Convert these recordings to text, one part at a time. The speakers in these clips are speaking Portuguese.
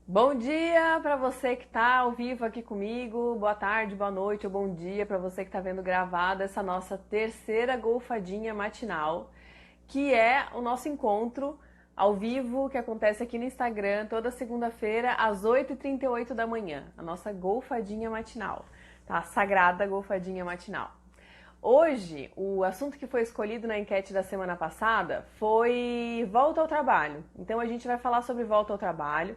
Bom dia para você que está ao vivo aqui comigo, boa tarde, boa noite ou bom dia para você que está vendo gravada essa nossa terceira golfadinha matinal, que é o nosso encontro ao vivo que acontece aqui no Instagram toda segunda-feira às 8h38 da manhã, a nossa golfadinha matinal, tá? Sagrada golfadinha matinal. Hoje, o assunto que foi escolhido na enquete da semana passada foi volta ao trabalho. Então a gente vai falar sobre volta ao trabalho.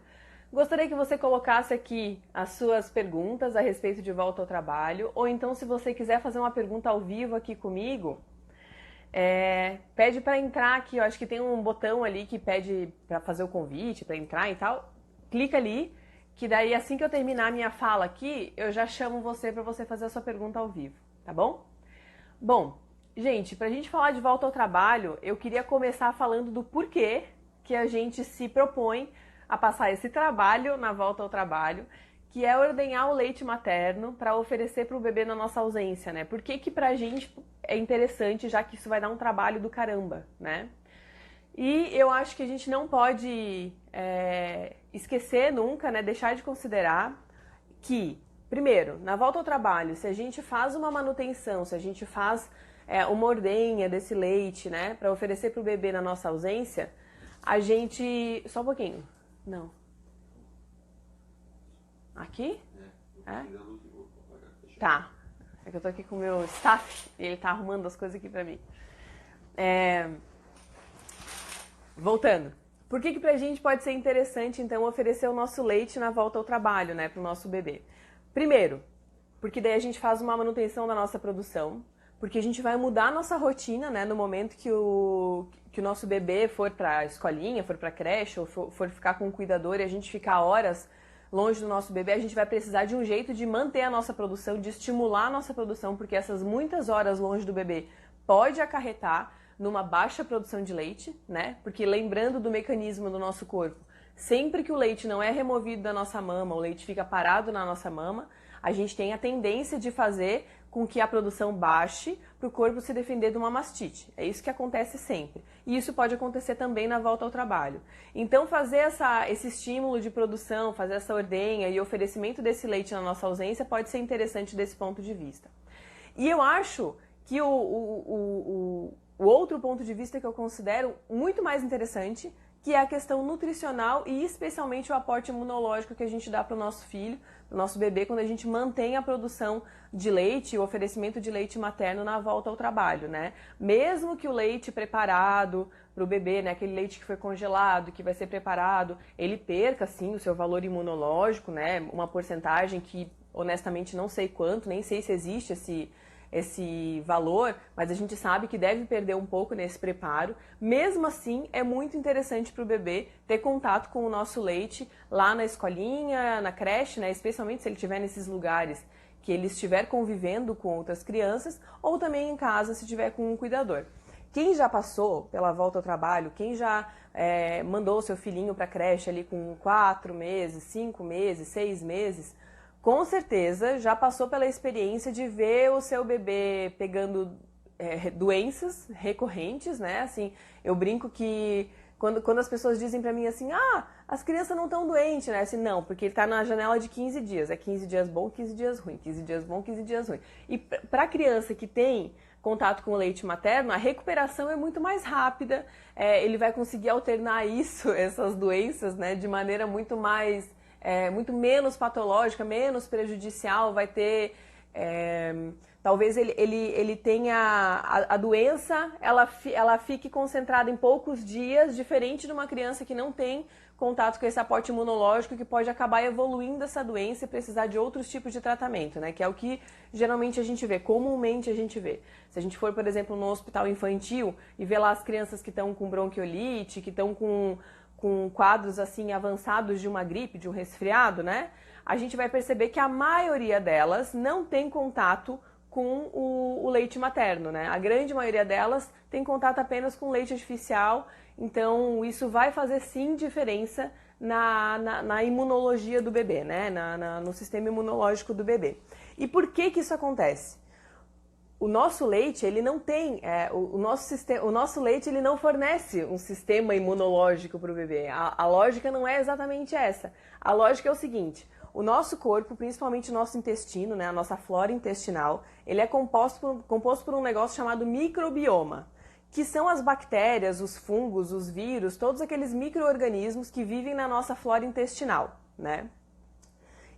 Gostaria que você colocasse aqui as suas perguntas a respeito de volta ao trabalho, ou então se você quiser fazer uma pergunta ao vivo aqui comigo, pede para entrar aqui, eu acho que tem um botão ali que pede para fazer o convite, para entrar e tal. Clica ali, que daí assim que eu terminar a minha fala aqui, eu já chamo você para você fazer a sua pergunta ao vivo, tá bom? Bom, gente, pra gente falar de volta ao trabalho, eu queria começar falando do porquê que a gente se propõe a passar esse trabalho na volta ao trabalho, que é ordenhar o leite materno para oferecer para o bebê na nossa ausência, né? Por que que pra gente é interessante, já que isso vai dar um trabalho do caramba, né? E eu acho que a gente não pode esquecer nunca, né, deixar de considerar que, primeiro, na volta ao trabalho, se a gente faz uma manutenção, se a gente faz uma ordenha desse leite, né, para oferecer para o bebê na nossa ausência, a gente... Só um pouquinho. Não. Aqui? É? Tá. É que eu tô aqui com o meu staff e ele tá arrumando as coisas aqui pra mim. Voltando. Por que que pra gente pode ser interessante, então, oferecer o nosso leite na volta ao trabalho, né, pro nosso bebê? Primeiro, porque daí a gente faz uma manutenção da nossa produção, porque a gente vai mudar a nossa rotina, né, no momento que o nosso bebê for pra escolinha, for pra creche, ou for ficar com o cuidador e a gente ficar horas longe do nosso bebê, a gente vai precisar de um jeito de manter a nossa produção, de estimular a nossa produção, porque essas muitas horas longe do bebê pode acarretar numa baixa produção de leite, né? Porque lembrando do mecanismo do nosso corpo, sempre que o leite não é removido da nossa mama, o leite fica parado na nossa mama, a gente tem a tendência de fazer com que a produção baixe para o corpo se defender de uma mastite. É isso que acontece sempre. E isso pode acontecer também na volta ao trabalho. Então fazer esse estímulo de produção, fazer essa ordenha e oferecimento desse leite na nossa ausência pode ser interessante desse ponto de vista. E eu acho que o outro ponto de vista que eu considero muito mais interessante, que é a questão nutricional e especialmente o aporte imunológico que a gente dá para o nosso filho, para o nosso bebê, quando a gente mantém a produção de leite, o oferecimento de leite materno na volta ao trabalho, né? Mesmo que o leite preparado para o bebê, né, aquele leite que foi congelado, que vai ser preparado, ele perca, sim, o seu valor imunológico, né? Uma porcentagem que, honestamente, não sei quanto, nem sei se existe esse valor, mas a gente sabe que deve perder um pouco nesse preparo. Mesmo assim, é muito interessante para o bebê ter contato com o nosso leite lá na escolinha, na creche, né? Especialmente se ele estiver nesses lugares que ele estiver convivendo com outras crianças, ou também em casa se estiver com um cuidador. Quem já passou pela volta ao trabalho, quem já mandou seu filhinho para a creche ali com 4 meses, 5 meses, 6 meses, com certeza já passou pela experiência de ver o seu bebê pegando doenças recorrentes, né? Assim, eu brinco que quando as pessoas dizem pra mim assim, as crianças não estão doentes, né? Assim, não, porque ele tá na janela de 15 dias. É 15 dias bom, 15 dias ruim, 15 dias bom, 15 dias ruim. E pra criança que tem contato com o leite materno, a recuperação é muito mais rápida, ele vai conseguir alternar isso, essas doenças, né, de maneira muito mais... muito menos patológica, menos prejudicial, vai ter... talvez ele tenha... A doença, ela fique concentrada em poucos dias, diferente de uma criança que não tem contato com esse aporte imunológico, que pode acabar evoluindo essa doença e precisar de outros tipos de tratamento, né? Que é o que geralmente a gente vê, comumente a gente vê. Se a gente for, por exemplo, no hospital infantil e ver lá as crianças que estão com bronquiolite, que estão com quadros assim avançados de uma gripe, de um resfriado, né? A gente vai perceber que a maioria delas não tem contato com o leite materno, né? A grande maioria delas tem contato apenas com leite artificial, então isso vai fazer sim diferença na imunologia do bebê, né? No sistema imunológico do bebê. E por que que isso acontece? o nosso leite, ele não tem, o nosso leite, ele não fornece um sistema imunológico para o bebê. A lógica não é exatamente essa. A lógica é o seguinte: o nosso corpo, principalmente o nosso intestino, né, a nossa flora intestinal, ele é composto por um negócio chamado microbioma, que são as bactérias, os fungos, os vírus, todos aqueles micro-organismos que vivem na nossa flora intestinal, né?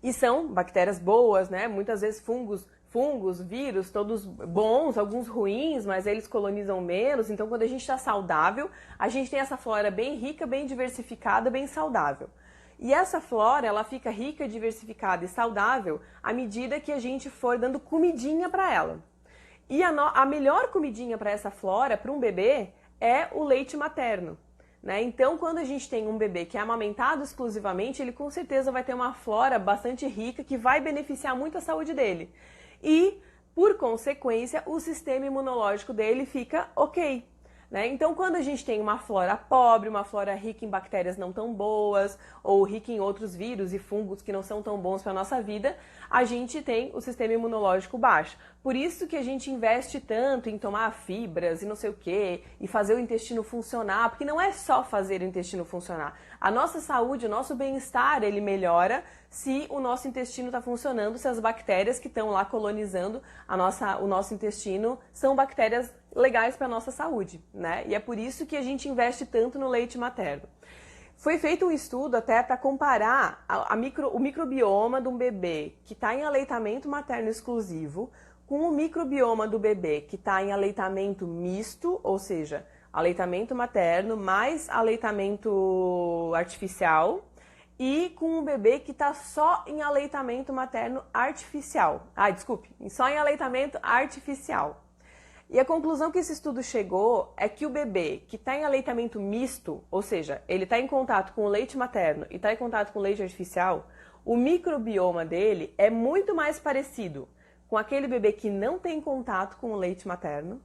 E são bactérias boas, né? Muitas vezes fungos, vírus, todos bons, alguns ruins, mas eles colonizam menos. Então, quando a gente está saudável, a gente tem essa flora bem rica, bem diversificada, bem saudável. E essa flora, ela fica rica, diversificada e saudável à medida que a gente for dando comidinha para ela. E a melhor comidinha para essa flora, para um bebê, é o leite materno. Né? Então, quando a gente tem um bebê que é amamentado exclusivamente, ele com certeza vai ter uma flora bastante rica que vai beneficiar muito a saúde dele. E, por consequência, o sistema imunológico dele fica ok. Né? Então, quando a gente tem uma flora pobre, uma flora rica em bactérias não tão boas, ou rica em outros vírus e fungos que não são tão bons para a nossa vida, a gente tem o sistema imunológico baixo. Por isso que a gente investe tanto em tomar fibras e não sei o quê, e fazer o intestino funcionar, porque não é só fazer o intestino funcionar. A nossa saúde, o nosso bem-estar, ele melhora se o nosso intestino está funcionando, se as bactérias que estão lá colonizando o nosso intestino são bactérias legais para a nossa saúde, né? E é por isso que a gente investe tanto no leite materno. Foi feito um estudo até para comparar o microbioma de um bebê que está em aleitamento materno exclusivo com o microbioma do bebê que está em aleitamento misto, ou seja, aleitamento materno mais aleitamento artificial, e com um bebê que está só em aleitamento materno artificial. Só em aleitamento artificial. E a conclusão que esse estudo chegou é que o bebê que está em aleitamento misto, ou seja, ele está em contato com o leite materno e está em contato com o leite artificial, o microbioma dele é muito mais parecido com aquele bebê que não tem contato com o leite materno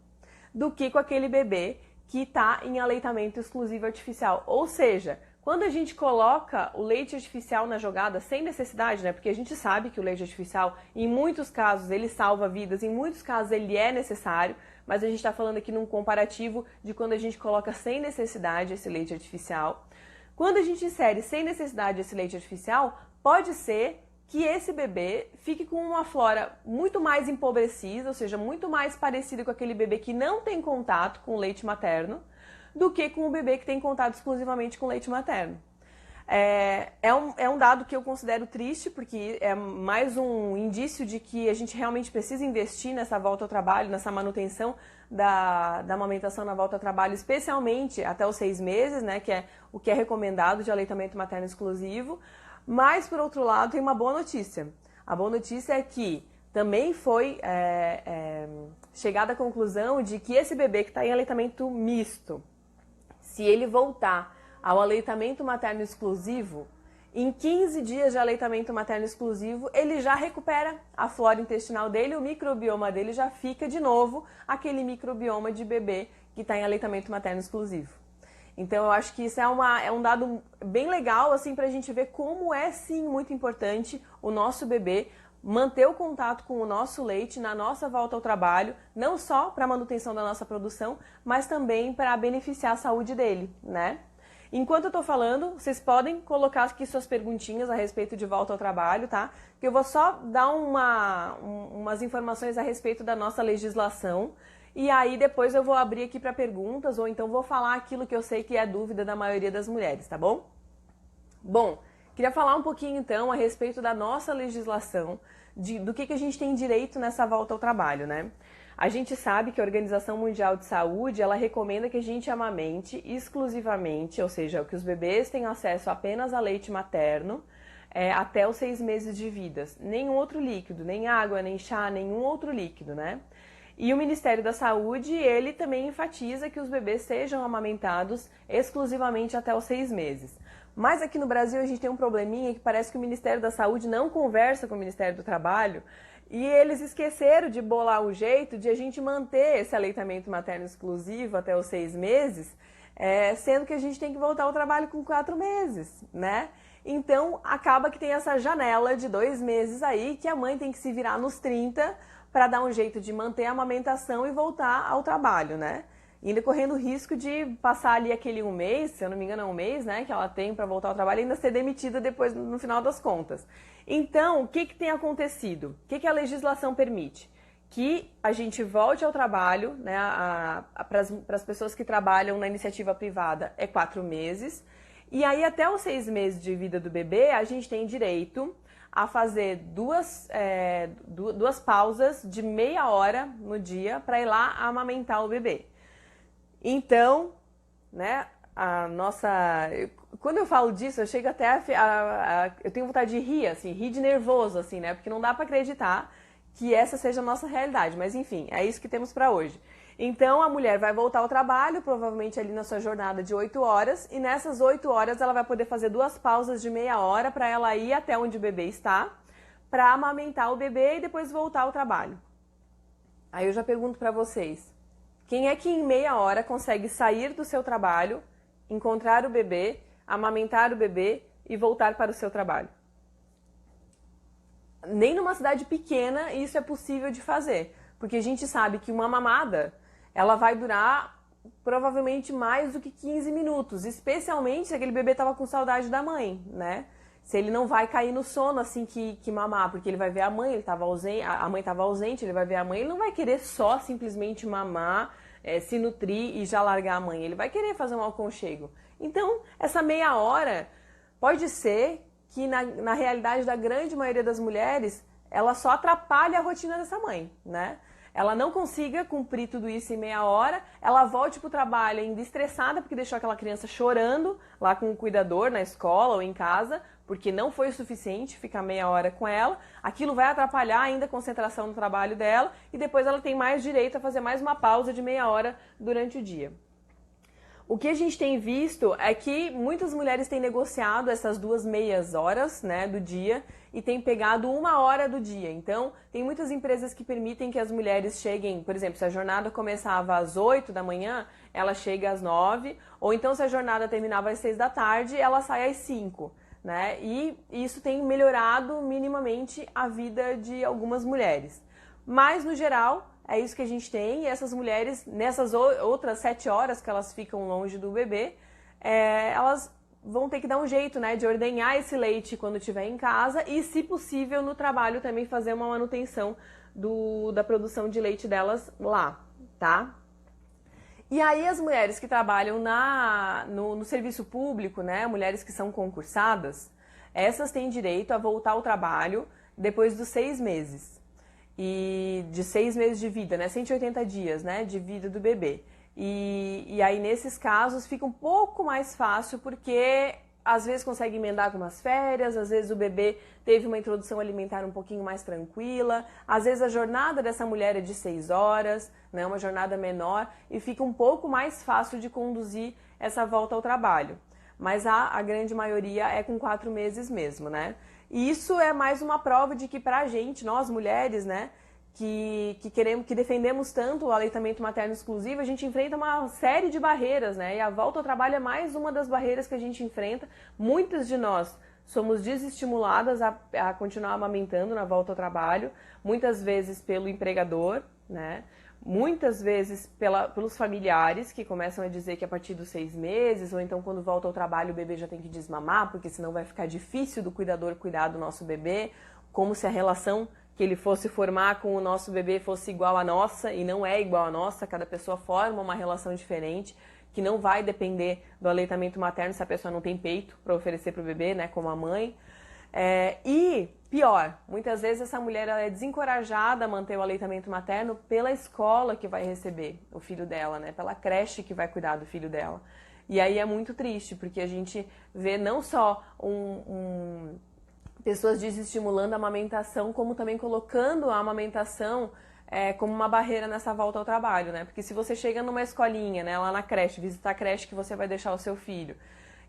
do que com aquele bebê que está em aleitamento exclusivo artificial. Ou seja, quando a gente coloca o leite artificial na jogada sem necessidade, né? Porque a gente sabe que o leite artificial, em muitos casos, ele salva vidas, em muitos casos ele é necessário, mas a gente está falando aqui num comparativo de quando a gente coloca sem necessidade esse leite artificial. Quando a gente insere sem necessidade esse leite artificial, pode ser que esse bebê fique com uma flora muito mais empobrecida, ou seja, muito mais parecida com aquele bebê que não tem contato com o leite materno, do que com o bebê que tem contato exclusivamente com leite materno. É um dado que eu considero triste, porque é mais um indício de que a gente realmente precisa investir nessa volta ao trabalho, nessa manutenção da amamentação na volta ao trabalho, especialmente até os 6 meses, né, que é o que é recomendado de aleitamento materno exclusivo. Mas, por outro lado, tem uma boa notícia. A boa notícia é que também foi chegada à conclusão de que esse bebê que está em aleitamento misto, se ele voltar ao aleitamento materno exclusivo, em 15 dias de aleitamento materno exclusivo, ele já recupera a flora intestinal dele, o microbioma dele já fica de novo aquele microbioma de bebê que está em aleitamento materno exclusivo. Então, eu acho que isso é um dado bem legal, assim, para a gente ver como é, sim, muito importante o nosso bebê manter o contato com o nosso leite na nossa volta ao trabalho, não só para a manutenção da nossa produção, mas também para beneficiar a saúde dele, né? Enquanto eu estou falando, vocês podem colocar aqui suas perguntinhas a respeito de volta ao trabalho, tá? Que eu vou só dar umas informações a respeito da nossa legislação, e aí depois eu vou abrir aqui para perguntas, ou então vou falar aquilo que eu sei que é dúvida da maioria das mulheres, tá bom? Bom, queria falar um pouquinho então a respeito da nossa legislação, do que a gente tem direito nessa volta ao trabalho, né? A gente sabe que a Organização Mundial de Saúde, ela recomenda que a gente amamente exclusivamente, ou seja, que os bebês tenham acesso apenas a leite materno até os 6 meses de vida. Nenhum outro líquido, nem água, nem chá, nenhum outro líquido, né? E o Ministério da Saúde, ele também enfatiza que os bebês sejam amamentados exclusivamente até os 6 meses. Mas aqui no Brasil a gente tem um probleminha que parece que o Ministério da Saúde não conversa com o Ministério do Trabalho e eles esqueceram de bolar o jeito de a gente manter esse aleitamento materno exclusivo até os 6 meses, sendo que a gente tem que voltar ao trabalho com 4 meses, né? Então acaba que tem essa janela de 2 meses aí que a mãe tem que se virar nos 30 para dar um jeito de manter a amamentação e voltar ao trabalho, né? Ainda correndo o risco de passar ali aquele um mês, se eu não me engano é um mês, né, que ela tem para voltar ao trabalho e ainda ser demitida depois no final das contas. Então, o que tem acontecido? O que a legislação permite? Que a gente volte ao trabalho, né, para as pessoas que trabalham na iniciativa privada é 4 meses, e aí até os 6 meses de vida do bebê a gente tem direito a fazer duas pausas de meia hora no dia para ir lá amamentar o bebê. Então, né, quando eu falo disso, eu chego até eu tenho vontade de rir, assim, rir de nervoso, assim, né, porque não dá para acreditar que essa seja a nossa realidade, mas enfim, é isso que temos para hoje. Então, a mulher vai voltar ao trabalho, provavelmente ali na sua jornada de 8 horas, e nessas 8 horas ela vai poder fazer 2 pausas de meia hora para ela ir até onde o bebê está, para amamentar o bebê e depois voltar ao trabalho. Aí eu já pergunto para vocês, quem é que em meia hora consegue sair do seu trabalho, encontrar o bebê, amamentar o bebê e voltar para o seu trabalho? Nem numa cidade pequena isso é possível de fazer, porque a gente sabe que uma mamada, ela vai durar provavelmente mais do que 15 minutos, especialmente se aquele bebê estava com saudade da mãe, né? Se ele não vai cair no sono assim que mamar, porque ele vai ver a mãe, a mãe estava ausente, ele vai ver a mãe, ele não vai querer só simplesmente mamar, se nutrir e já largar a mãe, ele vai querer fazer um aconchego. Então, essa meia hora pode ser que na realidade da grande maioria das mulheres, ela só atrapalha a rotina dessa mãe, né? Ela não consiga cumprir tudo isso em meia hora, ela volte para o trabalho ainda estressada porque deixou aquela criança chorando lá com o cuidador na escola ou em casa, porque não foi o suficiente ficar meia hora com ela, aquilo vai atrapalhar ainda a concentração no trabalho dela e depois ela tem mais direito a fazer mais uma pausa de meia hora durante o dia. O que a gente tem visto é que muitas mulheres têm negociado essas 2 meias horas, né, do dia e têm pegado 1 hora do dia. Então, tem muitas empresas que permitem que as mulheres cheguem, por exemplo, se a jornada começava às 8 da manhã, ela chega às 9, ou então se a jornada terminava às 6 da tarde, ela sai às 5. Né? E isso tem melhorado minimamente a vida de algumas mulheres. Mas, no geral, é isso que a gente tem. E essas mulheres, nessas outras 7 horas que elas ficam longe do bebê, elas vão ter que dar um jeito, né, de ordenhar esse leite quando estiver em casa e, se possível, no trabalho também fazer uma manutenção da produção de leite delas lá, tá? E aí as mulheres que trabalham no serviço público, né, mulheres que são concursadas, essas têm direito a voltar ao trabalho depois dos 6 meses. E de 6 meses de vida, né, 180 dias, né, de vida do bebê. E aí nesses casos fica um pouco mais fácil porque às vezes consegue emendar com umas férias, às vezes o bebê teve uma introdução alimentar um pouquinho mais tranquila, às vezes a jornada dessa mulher é de 6 horas, né, uma jornada menor, e fica um pouco mais fácil de conduzir essa volta ao trabalho. Mas a grande maioria é com 4 meses mesmo, né? E isso é mais uma prova de que pra gente, nós mulheres, né, que defendemos tanto o aleitamento materno exclusivo, a gente enfrenta uma série de barreiras, né? E a volta ao trabalho é mais uma das barreiras que a gente enfrenta. Muitas de nós somos desestimuladas a continuar amamentando na volta ao trabalho, muitas vezes pelo empregador, né? Muitas vezes pelos familiares que começam a dizer que a partir dos 6 meses, ou então quando volta ao trabalho o bebê já tem que desmamar, porque senão vai ficar difícil do cuidador cuidar do nosso bebê, como se a relação que ele fosse formar com o nosso bebê fosse igual à nossa, e não é igual à nossa, cada pessoa forma uma relação diferente, que não vai depender do aleitamento materno se a pessoa não tem peito para oferecer para o bebê, né, como a mãe. E pior, muitas vezes essa mulher ela é desencorajada a manter o aleitamento materno pela escola que vai receber o filho dela, né, pela creche que vai cuidar do filho dela. E aí é muito triste, porque a gente vê não só pessoas desestimulando a amamentação, como também colocando a amamentação como uma barreira nessa volta ao trabalho, né? Porque se você chega numa escolinha, né, lá na creche, visitar a creche que você vai deixar o seu filho,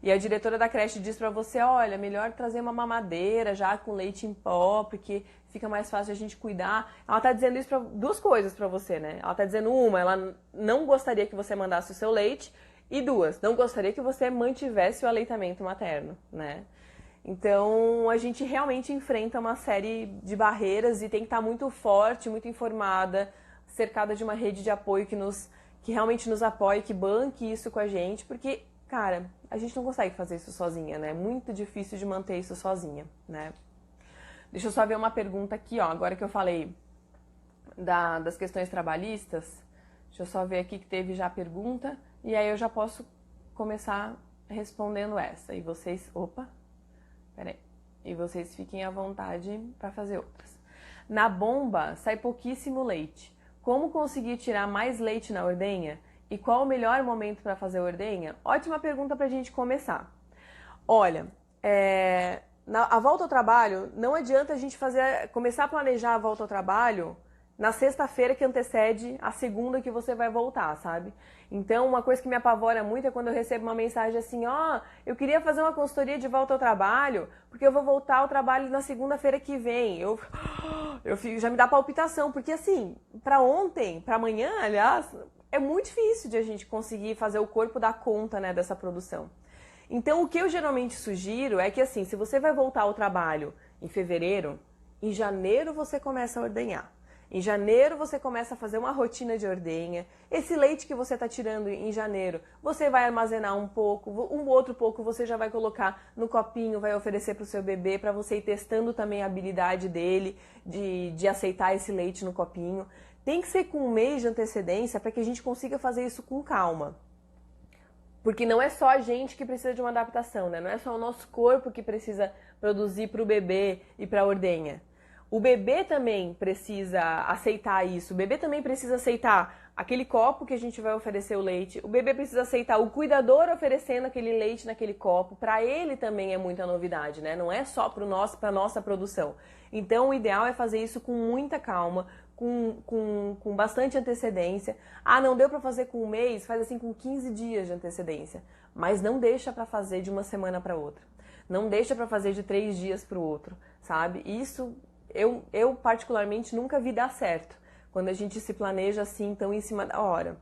e a diretora da creche diz pra você, olha, melhor trazer uma mamadeira já com leite em pó, porque fica mais fácil a gente cuidar. Ela tá dizendo isso duas coisas pra você, né? Ela tá dizendo ela não gostaria que você mandasse o seu leite, e 2, não gostaria que você mantivesse o aleitamento materno, né? Então, a gente realmente enfrenta uma série de barreiras e tem que estar muito forte, muito informada, cercada de uma rede de apoio que realmente nos apoie, que banque isso com a gente, porque, cara, a gente não consegue fazer isso sozinha, né? É muito difícil de manter isso sozinha, né? Deixa eu só ver uma pergunta aqui, ó, agora que eu falei das questões trabalhistas, deixa eu só ver aqui que teve já a pergunta, e aí eu já posso começar respondendo essa. E vocês, peraí, e vocês fiquem à vontade para fazer outras. Na bomba sai pouquíssimo leite. Como conseguir tirar mais leite na ordenha? E qual o melhor momento para fazer a ordenha? Ótima pergunta para a gente começar. Olha, a volta ao trabalho, não adianta a gente começar a planejar a volta ao trabalho na sexta-feira que antecede a segunda que você vai voltar, sabe? Então, uma coisa que me apavora muito é quando eu recebo uma mensagem assim, eu queria fazer uma consultoria de volta ao trabalho, porque eu vou voltar ao trabalho na segunda-feira que vem. Já me dá palpitação, porque assim, para ontem, para amanhã, aliás, é muito difícil de a gente conseguir fazer o corpo dar conta, né, dessa produção. Então, o que eu geralmente sugiro é que, assim, se você vai voltar ao trabalho em fevereiro, em janeiro você começa a ordenhar. Em janeiro você começa a fazer uma rotina de ordenha. Esse leite que você está tirando em janeiro, você vai armazenar um pouco, um outro pouco você já vai colocar no copinho, vai oferecer para o seu bebê, para você ir testando também a habilidade dele de aceitar esse leite no copinho. Tem que ser com um mês de antecedência para que a gente consiga fazer isso com calma. Porque não é só a gente que precisa de uma adaptação, né? Não é só o nosso corpo que precisa produzir para o bebê e para a ordenha. O bebê também precisa aceitar isso. O bebê também precisa aceitar aquele copo que a gente vai oferecer o leite. O bebê precisa aceitar o cuidador oferecendo aquele leite naquele copo. Para ele também é muita novidade, né? Não é só para a nossa produção. Então, o ideal é fazer isso com muita calma, com bastante antecedência. Não deu para fazer com um mês? Faz assim com 15 dias de antecedência. Mas não deixa para fazer de uma semana para outra. Não deixa para fazer de 3 dias para o outro, sabe? Isso eu particularmente nunca vi dar certo, quando a gente se planeja assim tão em cima da hora.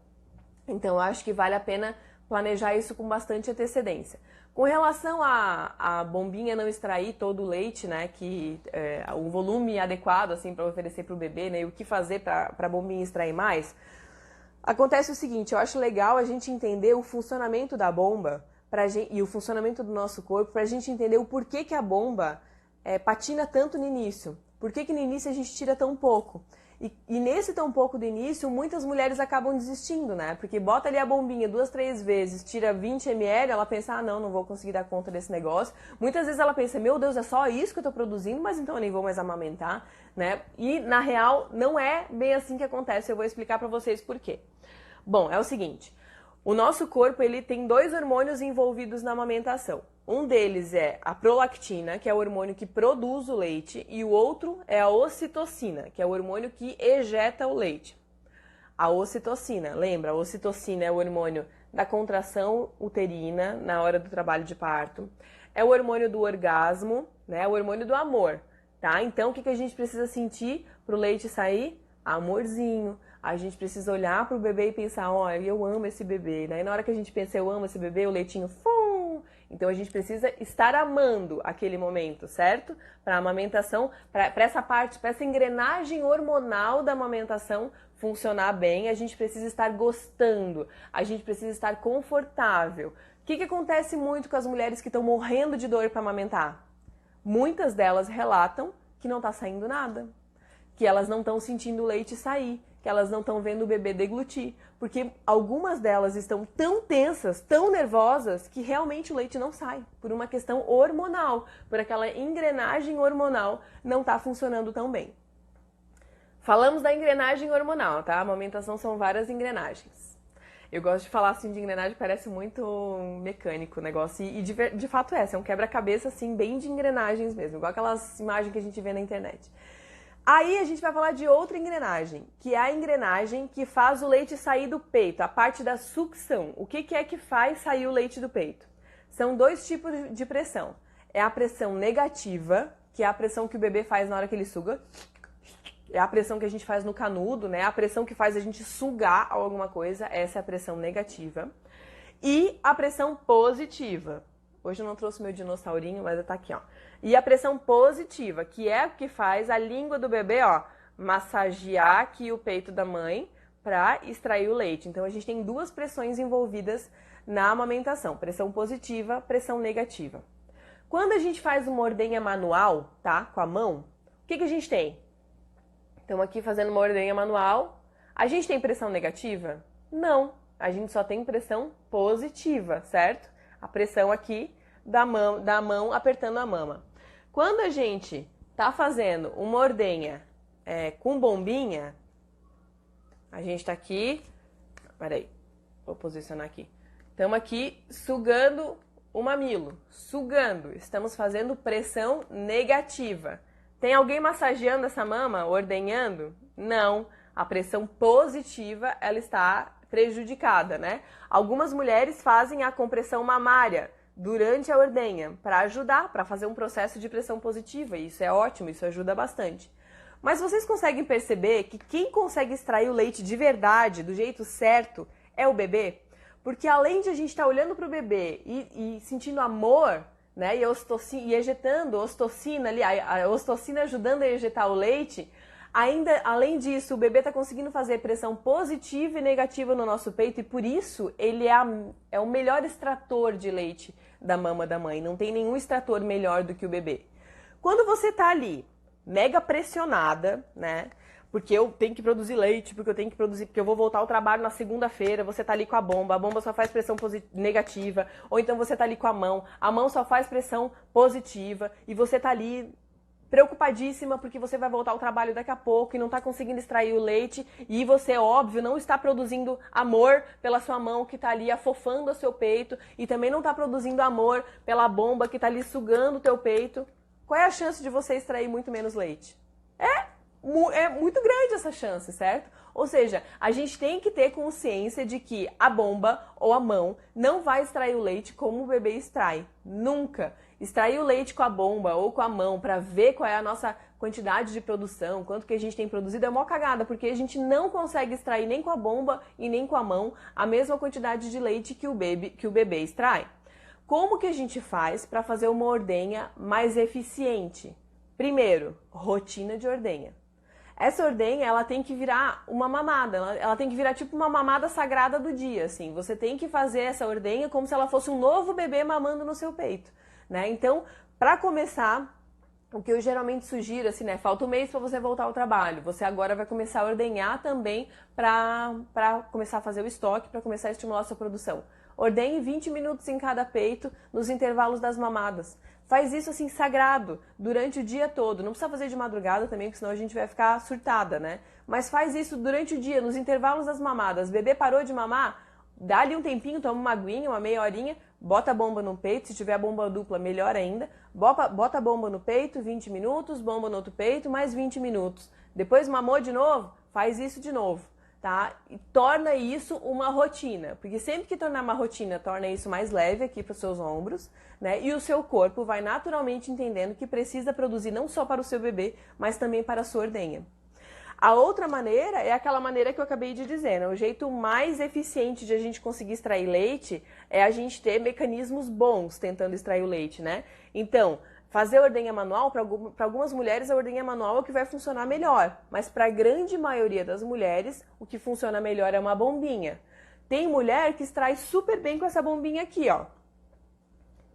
Então eu acho que vale a pena planejar isso com bastante antecedência. Com relação à bombinha não extrair todo o leite, né, que o volume adequado assim para oferecer para o bebê, né, e o que fazer para a bombinha extrair mais, acontece o seguinte: eu acho legal a gente entender o funcionamento da bomba e o funcionamento do nosso corpo para a gente entender o porquê que a bomba patina tanto no início. Por que no início a gente tira tão pouco? E nesse tão pouco do início, muitas mulheres acabam desistindo, né? Porque bota ali a bombinha 2, 3 vezes, tira 20 ml, ela pensa, não vou conseguir dar conta desse negócio. Muitas vezes ela pensa, meu Deus, é só isso que eu tô produzindo, mas então eu nem vou mais amamentar, né? E na real, não é bem assim que acontece, eu vou explicar pra vocês por quê. Bom, é o seguinte, o nosso corpo, ele tem 2 hormônios envolvidos na amamentação. Um deles é a prolactina, que é o hormônio que produz o leite, e o outro é a ocitocina, que é o hormônio que ejeta o leite. A ocitocina, lembra? A ocitocina é o hormônio da contração uterina na hora do trabalho de parto. É o hormônio do orgasmo, né? É o hormônio do amor, tá? Então, o que a gente precisa sentir para o leite sair? Amorzinho. A gente precisa olhar para o bebê e pensar, olha, eu amo esse bebê. Daí na hora que a gente pensa, eu amo esse bebê, o leitinho, então a gente precisa estar amando aquele momento, certo? Para a amamentação, para essa parte, para essa engrenagem hormonal da amamentação funcionar bem, a gente precisa estar gostando, a gente precisa estar confortável. O que acontece muito com as mulheres que estão morrendo de dor para amamentar? Muitas delas relatam que não está saindo nada, que elas não estão sentindo o leite sair, que elas não estão vendo o bebê deglutir, porque algumas delas estão tão tensas, tão nervosas, que realmente o leite não sai, por uma questão hormonal, por aquela engrenagem hormonal não está funcionando tão bem. Falamos da engrenagem hormonal, tá? A amamentação são várias engrenagens. Eu gosto de falar assim de engrenagem, parece muito mecânico o negócio, e de fato é um quebra-cabeça assim, bem de engrenagens mesmo, igual aquelas imagens que a gente vê na internet. Aí a gente vai falar de outra engrenagem, que é a engrenagem que faz o leite sair do peito, a parte da sucção. O que é que faz sair o leite do peito? São 2 tipos de pressão. É a pressão negativa, que é a pressão que o bebê faz na hora que ele suga. É a pressão que a gente faz no canudo, né? A pressão que faz a gente sugar alguma coisa, essa é a pressão negativa. E a pressão positiva. Hoje eu não trouxe meu dinossaurinho, mas tá aqui, ó. E a pressão positiva, que é o que faz a língua do bebê, ó, massagear aqui o peito da mãe para extrair o leite. Então a gente tem duas pressões envolvidas na amamentação, pressão positiva, pressão negativa. Quando a gente faz uma ordenha manual, tá, com a mão, o que a gente tem? Estamos aqui fazendo uma ordenha manual. A gente tem pressão negativa? Não, a gente só tem pressão positiva, certo? A pressão aqui da mão apertando a mama. Quando a gente tá fazendo uma ordenha com bombinha, a gente tá aqui, peraí, vou posicionar aqui. Estamos aqui sugando o mamilo, sugando, estamos fazendo pressão negativa. Tem alguém massageando essa mama, ordenhando? Não, a pressão positiva, ela está prejudicada, né? Algumas mulheres fazem a compressão mamária durante a ordenha para ajudar, para fazer um processo de pressão positiva, e isso é ótimo, isso ajuda bastante. Mas vocês conseguem perceber que quem consegue extrair o leite de verdade, do jeito certo, é o bebê? Porque além de a gente estar olhando para o bebê e sentindo amor, né, e ejetando ocitocina ali, a ocitocina ajudando a ejetar o leite, ainda, além disso, o bebê está conseguindo fazer pressão positiva e negativa no nosso peito e por isso ele é o melhor extrator de leite da mama da mãe. Não tem nenhum extrator melhor do que o bebê. Quando você está ali, mega pressionada, né? Porque eu tenho que produzir leite, porque eu vou voltar ao trabalho na segunda-feira, você tá ali com a bomba só faz pressão negativa, ou então você tá ali com a mão só faz pressão positiva, e você tá ali preocupadíssima porque você vai voltar ao trabalho daqui a pouco e não tá conseguindo extrair o leite, e você, óbvio, não está produzindo amor pela sua mão que tá ali afofando o seu peito, e também não tá produzindo amor pela bomba que tá ali sugando o teu peito. Qual é a chance de você extrair muito menos leite? É muito grande essa chance, certo? Ou seja, a gente tem que ter consciência de que a bomba ou a mão não vai extrair o leite como o bebê extrai. Nunca. Extrair o leite com a bomba ou com a mão para ver qual é a nossa quantidade de produção, quanto que a gente tem produzido, é uma cagada, porque a gente não consegue extrair nem com a bomba e nem com a mão a mesma quantidade de leite que o bebê extrai. Como que a gente faz para fazer uma ordenha mais eficiente? Primeiro, rotina de ordenha. Essa ordenha, ela tem que virar uma mamada, ela tem que virar tipo uma mamada sagrada do dia, assim. Você tem que fazer essa ordenha como se ela fosse um novo bebê mamando no seu peito, né? Então, para começar, o que eu geralmente sugiro, assim, né? Falta um mês para você voltar ao trabalho. Você agora vai começar a ordenhar também para começar a fazer o estoque, para começar a estimular a sua produção. Ordenhe 20 minutos em cada peito, nos intervalos das mamadas. Faz isso assim sagrado, durante o dia todo. Não precisa fazer de madrugada também, porque senão a gente vai ficar surtada, né? Mas faz isso durante o dia, nos intervalos das mamadas. Bebê parou de mamar, dá ali um tempinho, toma uma aguinha, uma meia horinha, bota a bomba no peito, se tiver bomba dupla, melhor ainda. Bota a bomba no peito, 20 minutos, bomba no outro peito, mais 20 minutos. Depois mamou de novo, faz isso de novo. Tá? E torna isso uma rotina, porque sempre que tornar uma rotina, torna isso mais leve aqui para os seus ombros, né? E o seu corpo vai naturalmente entendendo que precisa produzir não só para o seu bebê, mas também para a sua ordenha. A outra maneira é aquela maneira que eu acabei de dizer, né? O jeito mais eficiente de a gente conseguir extrair leite é a gente ter mecanismos bons tentando extrair o leite, né? Então, fazer ordenha manual, para algumas mulheres, a ordenha manual é o que vai funcionar melhor. Mas para a grande maioria das mulheres, o que funciona melhor é uma bombinha. Tem mulher que extrai super bem com essa bombinha aqui, ó.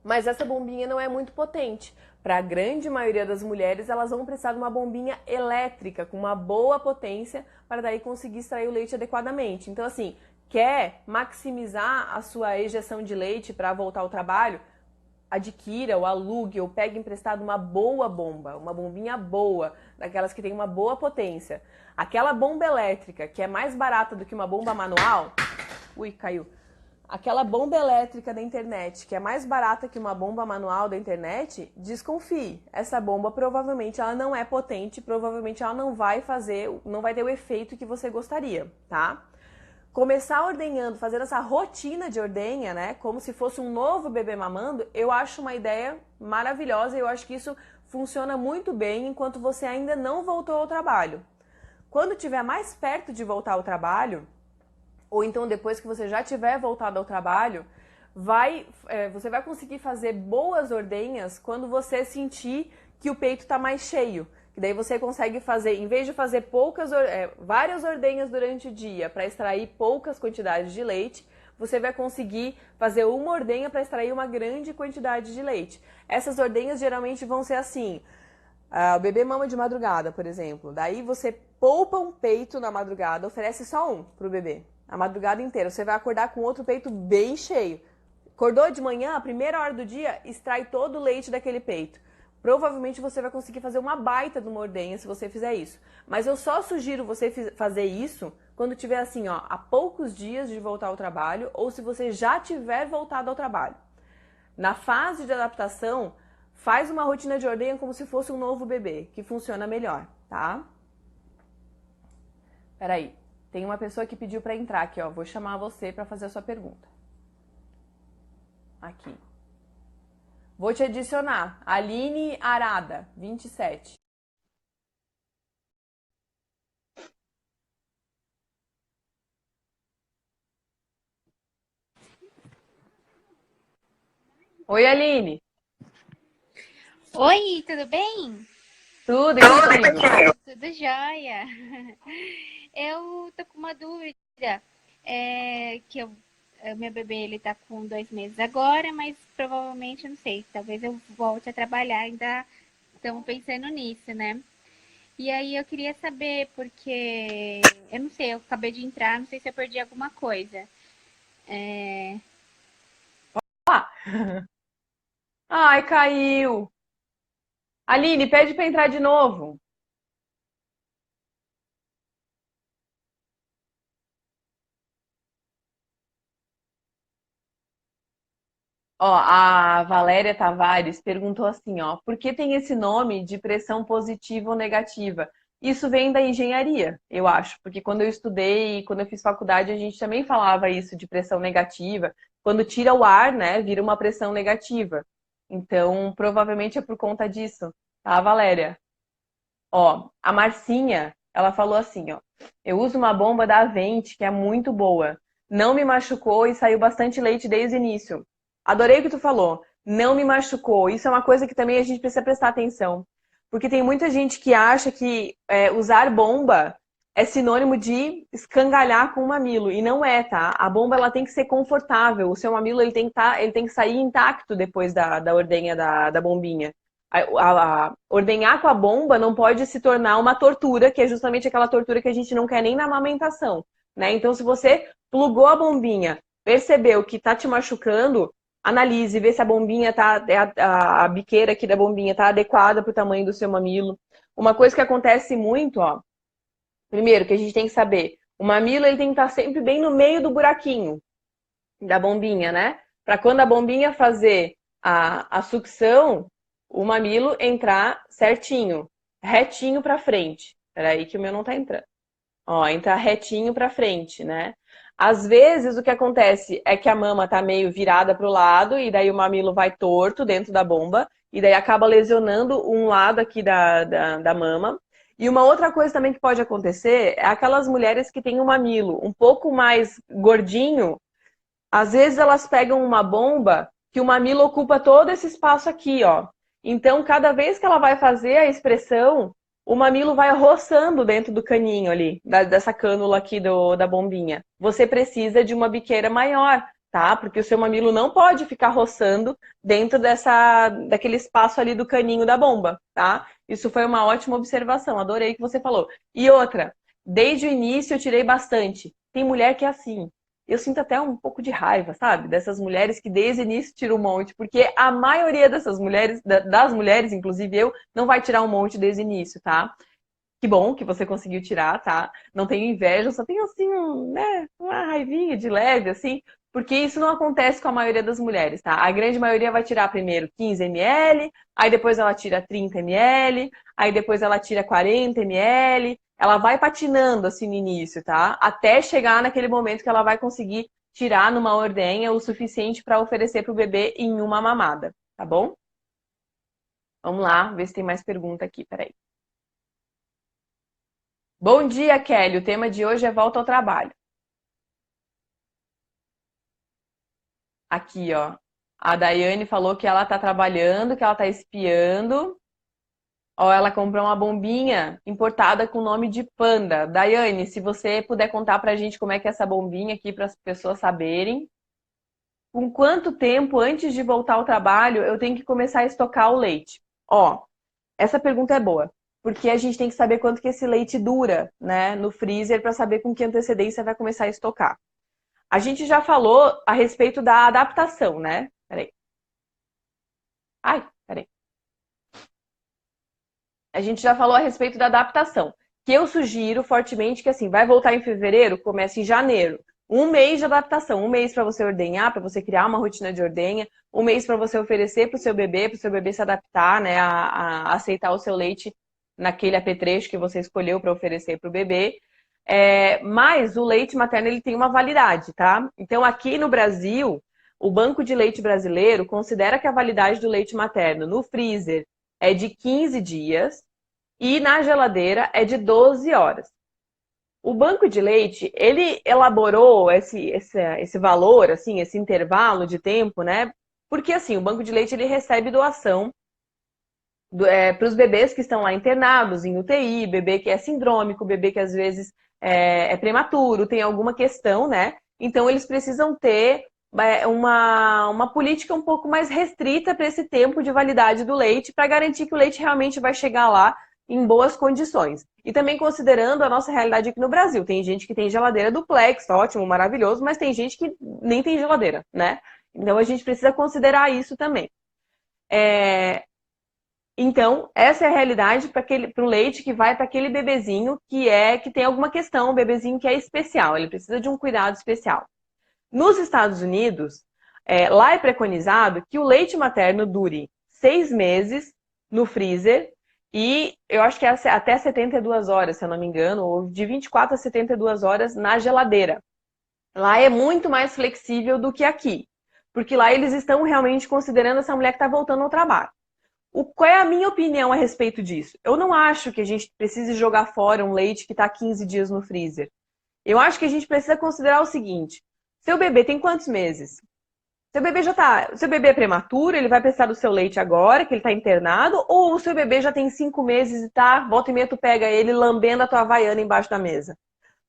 Mas essa bombinha não é muito potente. Para a grande maioria das mulheres, elas vão precisar de uma bombinha elétrica, com uma boa potência, para daí conseguir extrair o leite adequadamente. Então, assim, quer maximizar a sua ejeção de leite para voltar ao trabalho? Adquira ou alugue ou pegue emprestado uma boa bomba, uma bombinha boa, daquelas que tem uma boa potência. Aquela bomba elétrica que é mais barata do que uma bomba manual, caiu. Aquela bomba elétrica da internet que é mais barata que uma bomba manual da internet, desconfie. Essa bomba provavelmente ela não é potente, provavelmente ela não vai ter o efeito que você gostaria, tá? Começar ordenhando, fazendo essa rotina de ordenha, né, como se fosse um novo bebê mamando, eu acho uma ideia maravilhosa e eu acho que isso funciona muito bem enquanto você ainda não voltou ao trabalho. Quando estiver mais perto de voltar ao trabalho, ou então depois que você já tiver voltado ao trabalho, você vai conseguir fazer boas ordenhas quando você sentir que o peito está mais cheio. Que daí você consegue fazer, em vez de fazer várias ordenhas durante o dia para extrair poucas quantidades de leite, você vai conseguir fazer uma ordenha para extrair uma grande quantidade de leite. Essas ordenhas geralmente vão ser assim: o bebê mama de madrugada, por exemplo. Daí você poupa um peito na madrugada, oferece só um pro bebê, a madrugada inteira. Você vai acordar com outro peito bem cheio. Acordou de manhã, a primeira hora do dia, extrai todo o leite daquele peito. Provavelmente você vai conseguir fazer uma baita de uma ordenha se você fizer isso. Mas eu só sugiro você fazer isso quando tiver assim, ó, há poucos dias de voltar ao trabalho ou se você já tiver voltado ao trabalho. Na fase de adaptação, faz uma rotina de ordenha como se fosse um novo bebê, que funciona melhor, tá? Peraí, tem uma pessoa que pediu para entrar aqui, ó. Vou chamar você para fazer a sua pergunta. Aqui. Vou te adicionar. Aline Arada, 27. Oi, Aline. Oi, tudo bem? Tudo e contigo? Tudo jóia. Eu tô com uma dúvida, meu bebê ele tá com 2 meses agora, mas provavelmente, eu não sei, talvez eu volte a trabalhar, ainda estamos pensando nisso, né? E aí eu queria saber, porque eu não sei, eu acabei de entrar, não sei se eu perdi alguma coisa. Ah. Ai, caiu. Aline, pede para entrar de novo. Ó, a Valéria Tavares perguntou assim, ó, por que tem esse nome de pressão positiva ou negativa? Isso vem da engenharia, eu acho, porque quando eu estudei, quando eu fiz faculdade, a gente também falava isso de pressão negativa. Quando tira o ar, né, vira uma pressão negativa. Então, provavelmente é por conta disso, tá, Valéria? Ó, a Marcinha, ela falou assim, ó, eu uso uma bomba da Avente, que é muito boa. Não me machucou e saiu bastante leite desde o início. Adorei o que tu falou. Não me machucou. Isso é uma coisa que também a gente precisa prestar atenção. Porque tem muita gente que acha que usar bomba é sinônimo de escangalhar com o mamilo. E não é, tá? A bomba ela tem que ser confortável. O seu mamilo ele tem que sair intacto depois da ordenha da bombinha. Ordenhar com a bomba não pode se tornar uma tortura, que é justamente aquela tortura que a gente não quer nem na amamentação, né? Então, se você plugou a bombinha, percebeu que tá te machucando, analise, vê se a bombinha tá, a biqueira aqui da bombinha tá adequada para o tamanho do seu mamilo. Uma coisa que acontece muito, ó, primeiro que a gente tem que saber, o mamilo ele tem que estar sempre bem no meio do buraquinho da bombinha, né? Para quando a bombinha fazer a sucção, o mamilo entrar certinho, retinho para frente. Peraí que o meu não tá entrando. Ó, entrar retinho para frente, né? Às vezes o que acontece é que a mama tá meio virada para o lado e daí o mamilo vai torto dentro da bomba e daí acaba lesionando um lado aqui da mama. E uma outra coisa também que pode acontecer é aquelas mulheres que têm um mamilo um pouco mais gordinho, às vezes elas pegam uma bomba que o mamilo ocupa todo esse espaço aqui, ó. Então, cada vez que ela vai fazer a expressão, o mamilo vai roçando dentro do caninho ali, dessa cânula aqui da bombinha. Você precisa de uma biqueira maior, tá? Porque o seu mamilo não pode ficar roçando dentro daquele espaço ali do caninho da bomba, tá? Isso foi uma ótima observação, adorei o que você falou. E outra, desde o início eu tirei bastante. Tem mulher que é assim, eu sinto até um pouco de raiva, sabe? Dessas mulheres que desde o início tiram um monte, porque a maioria dessas mulheres, das mulheres, inclusive eu, não vai tirar um monte desde o início, tá? Que bom que você conseguiu tirar, tá? Não tenho inveja, só tenho assim, né, uma raivinha de leve, assim, porque isso não acontece com a maioria das mulheres, tá? A grande maioria vai tirar primeiro 15 ml, aí depois ela tira 30 ml, aí depois ela tira 40 ml, ela vai patinando assim no início, tá? Até chegar naquele momento que ela vai conseguir tirar numa ordenha o suficiente para oferecer para o bebê em uma mamada, tá bom? Vamos lá, ver se tem mais pergunta aqui, peraí. Bom dia, Kelly. O tema de hoje é volta ao trabalho. Aqui, ó. A Daiane falou que ela tá trabalhando, que ela tá espiando. Ó, ela comprou uma bombinha importada com o nome de Panda. Daiane, se você puder contar pra gente como é que é essa bombinha aqui para as pessoas saberem. Com quanto tempo antes de voltar ao trabalho eu tenho que começar a estocar o leite? Ó, essa pergunta é boa, porque a gente tem que saber quanto que esse leite dura, né, no freezer para saber com que antecedência vai começar a estocar. A gente já falou a respeito da adaptação, né? Peraí. Ai, peraí. A gente já falou a respeito da adaptação, que eu sugiro fortemente que assim, vai voltar em fevereiro, comece em janeiro. Um mês de adaptação, um mês para você ordenhar, para você criar uma rotina de ordenha, um mês para você oferecer para o seu bebê se adaptar, né, a aceitar o seu leite naquele apetrecho que você escolheu para oferecer para o bebê. Mas o leite materno ele tem uma validade, tá? Então aqui no Brasil, o Banco de Leite Brasileiro considera que a validade do leite materno no freezer é de 15 dias e na geladeira é de 12 horas. O banco de leite, ele elaborou esse valor, assim, esse intervalo de tempo, né? Porque, assim, o banco de leite, ele recebe doação para os bebês que estão lá internados em UTI, bebê que é sindrômico, bebê que às vezes é prematuro, tem alguma questão, né? Então, eles precisam ter uma política um pouco mais restrita para esse tempo de validade do leite, para garantir que o leite realmente vai chegar lá em boas condições. E também considerando a nossa realidade aqui no Brasil. Tem gente que tem geladeira duplex, ótimo, maravilhoso, mas tem gente que nem tem geladeira, né? Então, a gente precisa considerar isso também. Então, essa é a realidade para o leite que vai para aquele bebezinho que tem alguma questão, um bebezinho que é especial, ele precisa de um cuidado especial. Nos Estados Unidos, lá é preconizado que o leite materno dure 6 meses no freezer e eu acho que é até 72 horas, se eu não me engano, ou de 24 a 72 horas na geladeira. Lá é muito mais flexível do que aqui, porque lá eles estão realmente considerando essa mulher que está voltando ao trabalho. Qual é a minha opinião a respeito disso? Eu não acho que a gente precise jogar fora um leite que está 15 dias no freezer. Eu acho que a gente precisa considerar o seguinte: seu bebê tem quantos meses? Seu bebê é prematuro, ele vai precisar do seu leite agora, que ele está internado, ou o seu bebê já tem 5 meses e tá, volta e meia tu pega ele lambendo a tua havaiana embaixo da mesa?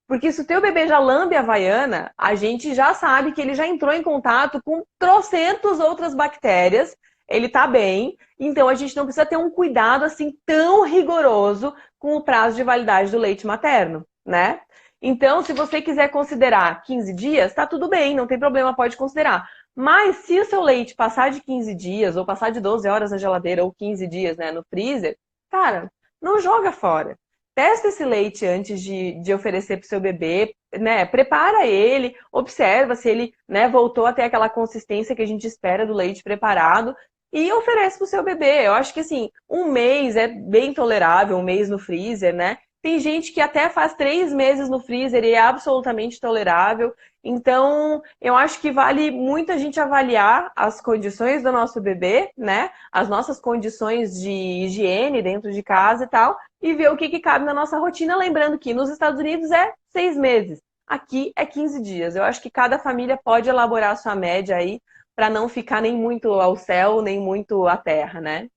Porque se o teu bebê já lambe a havaiana, a gente já sabe que ele já entrou em contato com trocentas outras bactérias, ele tá bem, então a gente não precisa ter um cuidado assim tão rigoroso com o prazo de validade do leite materno, né? Então, se você quiser considerar 15 dias, tá tudo bem, não tem problema, pode considerar. Mas se o seu leite passar de 15 dias, ou passar de 12 horas na geladeira, ou 15 dias, né, no freezer, cara, não joga fora. Testa esse leite antes de oferecer para o seu bebê, né? Prepara ele, observa se ele, né, voltou até aquela consistência que a gente espera do leite preparado e oferece para o seu bebê. Eu acho que assim, um mês é bem tolerável, um mês no freezer, né? Tem gente que até faz 3 meses no freezer e é absolutamente tolerável. Então, eu acho que vale muito a gente avaliar as condições do nosso bebê, né? As nossas condições de higiene dentro de casa e tal, e ver o que cabe na nossa rotina. Lembrando que nos Estados Unidos é 6 meses, aqui é 15 dias. Eu acho que cada família pode elaborar a sua média aí, para não ficar nem muito ao céu, nem muito à terra, né?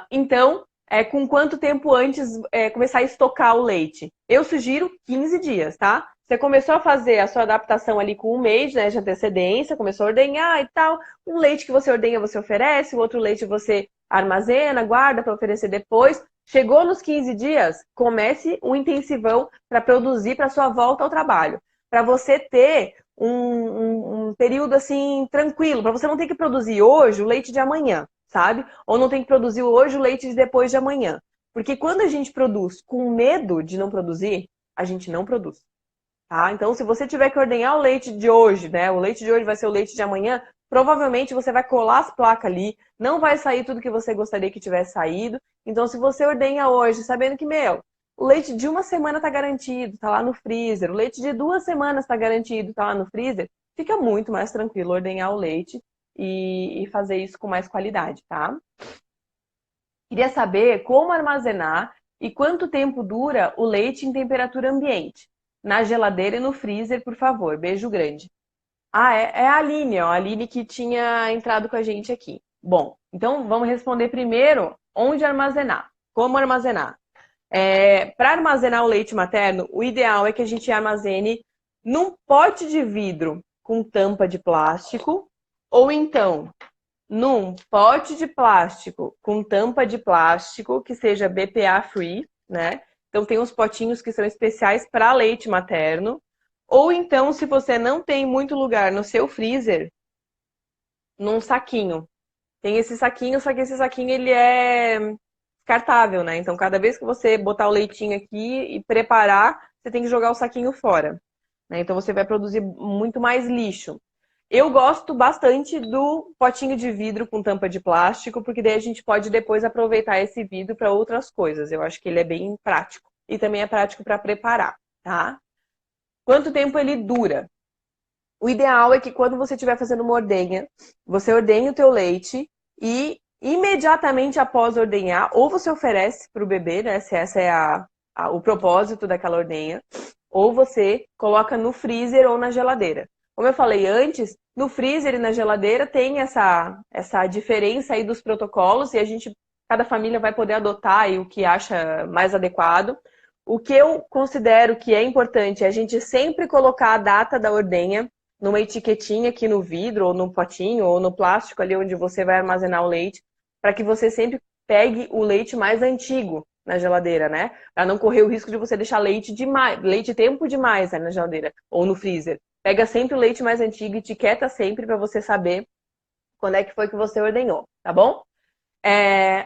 Então, com quanto tempo antes começar a estocar o leite? Eu sugiro 15 dias, tá? Você começou a fazer a sua adaptação ali com um mês, né, de antecedência, começou a ordenhar e tal. Um leite que você ordenha, você oferece, o outro leite você armazena, guarda para oferecer depois. Chegou nos 15 dias, comece um intensivão para produzir para sua volta ao trabalho. Para você ter um período assim tranquilo, para você não ter que produzir hoje o leite de amanhã, sabe? Ou não tem que produzir hoje o leite de depois de amanhã. Porque quando a gente produz com medo de não produzir, a gente não produz. Tá? Então, se você tiver que ordenhar o leite de hoje, né? O leite de hoje vai ser o leite de amanhã, provavelmente você vai colar as placas ali, não vai sair tudo que você gostaria que tivesse saído. Então, se você ordenha hoje, sabendo que, meu, o leite de uma semana está garantido, está lá no freezer, o leite de 2 semanas está garantido, está lá no freezer, fica muito mais tranquilo ordenhar o leite e fazer isso com mais qualidade, tá? Queria saber como armazenar e quanto tempo dura o leite em temperatura ambiente. Na geladeira e no freezer, por favor. Beijo grande. Ah, é a Aline, ó. A Aline que tinha entrado com a gente aqui. Bom, então vamos responder primeiro onde armazenar. Como armazenar? Para armazenar o leite materno, o ideal é que a gente armazene num pote de vidro com tampa de plástico, ou então num pote de plástico com tampa de plástico que seja BPA free, né? Então tem uns potinhos que são especiais para leite materno. Ou então, se você não tem muito lugar no seu freezer, num saquinho. Tem esse saquinho, só que esse saquinho ele é descartável, né? Então, cada vez que você botar o leitinho aqui e preparar, você tem que jogar o saquinho fora, né? Então, você vai produzir muito mais lixo. Eu gosto bastante do potinho de vidro com tampa de plástico, porque daí a gente pode depois aproveitar esse vidro para outras coisas. Eu acho que ele é bem prático. E também é prático para preparar, tá? Quanto tempo ele dura? O ideal é que quando você estiver fazendo uma ordenha, você ordenhe o teu leite e imediatamente após ordenhar, ou você oferece para o bebê, né? Se essa é o propósito daquela ordenha, ou você coloca no freezer ou na geladeira. Como eu falei antes, no freezer e na geladeira tem essa diferença aí dos protocolos e cada família vai poder adotar aí o que acha mais adequado. O que eu considero que é importante é a gente sempre colocar a data da ordenha numa etiquetinha aqui no vidro, ou no potinho, ou no plástico ali onde você vai armazenar o leite, para que você sempre pegue o leite mais antigo na geladeira, né? Para não correr o risco de você deixar leite demais, leite tempo demais, né, na geladeira ou no freezer. Pega sempre o leite mais antigo, etiqueta sempre para você saber quando é que foi que você ordenhou, tá bom?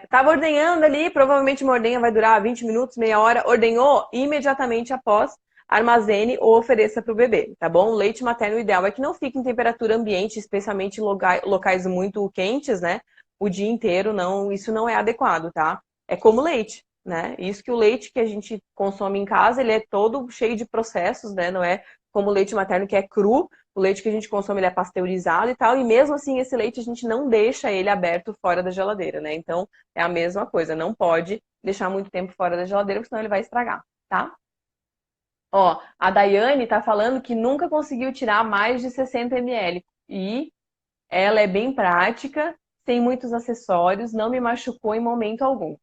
Tava ordenhando ali, provavelmente uma ordenha vai durar 20 minutos, meia hora. Ordenhou, imediatamente após, armazene ou ofereça para o bebê, tá bom? O leite materno ideal é que não fique em temperatura ambiente, especialmente em locais muito quentes, né? O dia inteiro, não, isso não é adequado, tá? É como leite, né? Isso que o leite que a gente consome em casa, ele é todo cheio de processos, né? Não é como o leite materno que é cru, o leite que a gente consome ele é pasteurizado e tal, e mesmo assim esse leite a gente não deixa ele aberto fora da geladeira, né? Então é a mesma coisa, não pode deixar muito tempo fora da geladeira, porque senão ele vai estragar, tá? Ó, a Daiane tá falando que nunca conseguiu tirar mais de 60 ml e ela é bem prática, sem muitos acessórios, não me machucou em momento algum.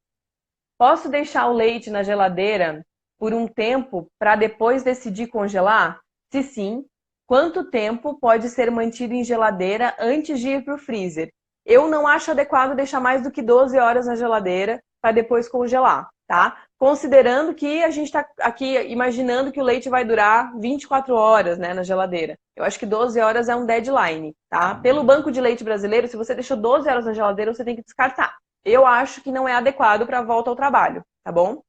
Posso deixar o leite na geladeira por um tempo para depois decidir congelar? Se sim, quanto tempo pode ser mantido em geladeira antes de ir para o freezer? Eu não acho adequado deixar mais do que 12 horas na geladeira para depois congelar, tá? Considerando que a gente está aqui imaginando que o leite vai durar 24 horas, né, na geladeira. Eu acho que 12 horas é um deadline, tá? Pelo Banco de Leite Brasileiro, se você deixou 12 horas na geladeira, você tem que descartar. Eu acho que não é adequado para a volta ao trabalho, tá bom?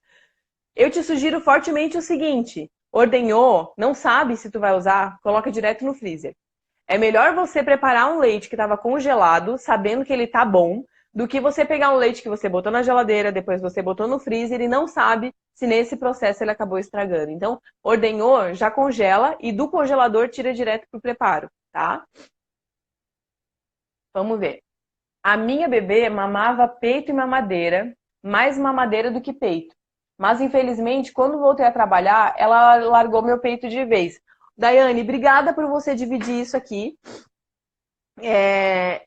Eu te sugiro fortemente o seguinte: ordenhou, não sabe se tu vai usar, coloca direto no freezer. É melhor você preparar um leite que estava congelado, sabendo que ele tá bom, do que você pegar um leite que você botou na geladeira, depois você botou no freezer e não sabe se nesse processo ele acabou estragando. Então, ordenhou, já congela e do congelador tira direto pro preparo, tá? Vamos ver. A minha bebê mamava peito e mamadeira, mais mamadeira do que peito. Mas, infelizmente, quando voltei a trabalhar, ela largou meu peito de vez. Daiane, obrigada por você dividir isso aqui.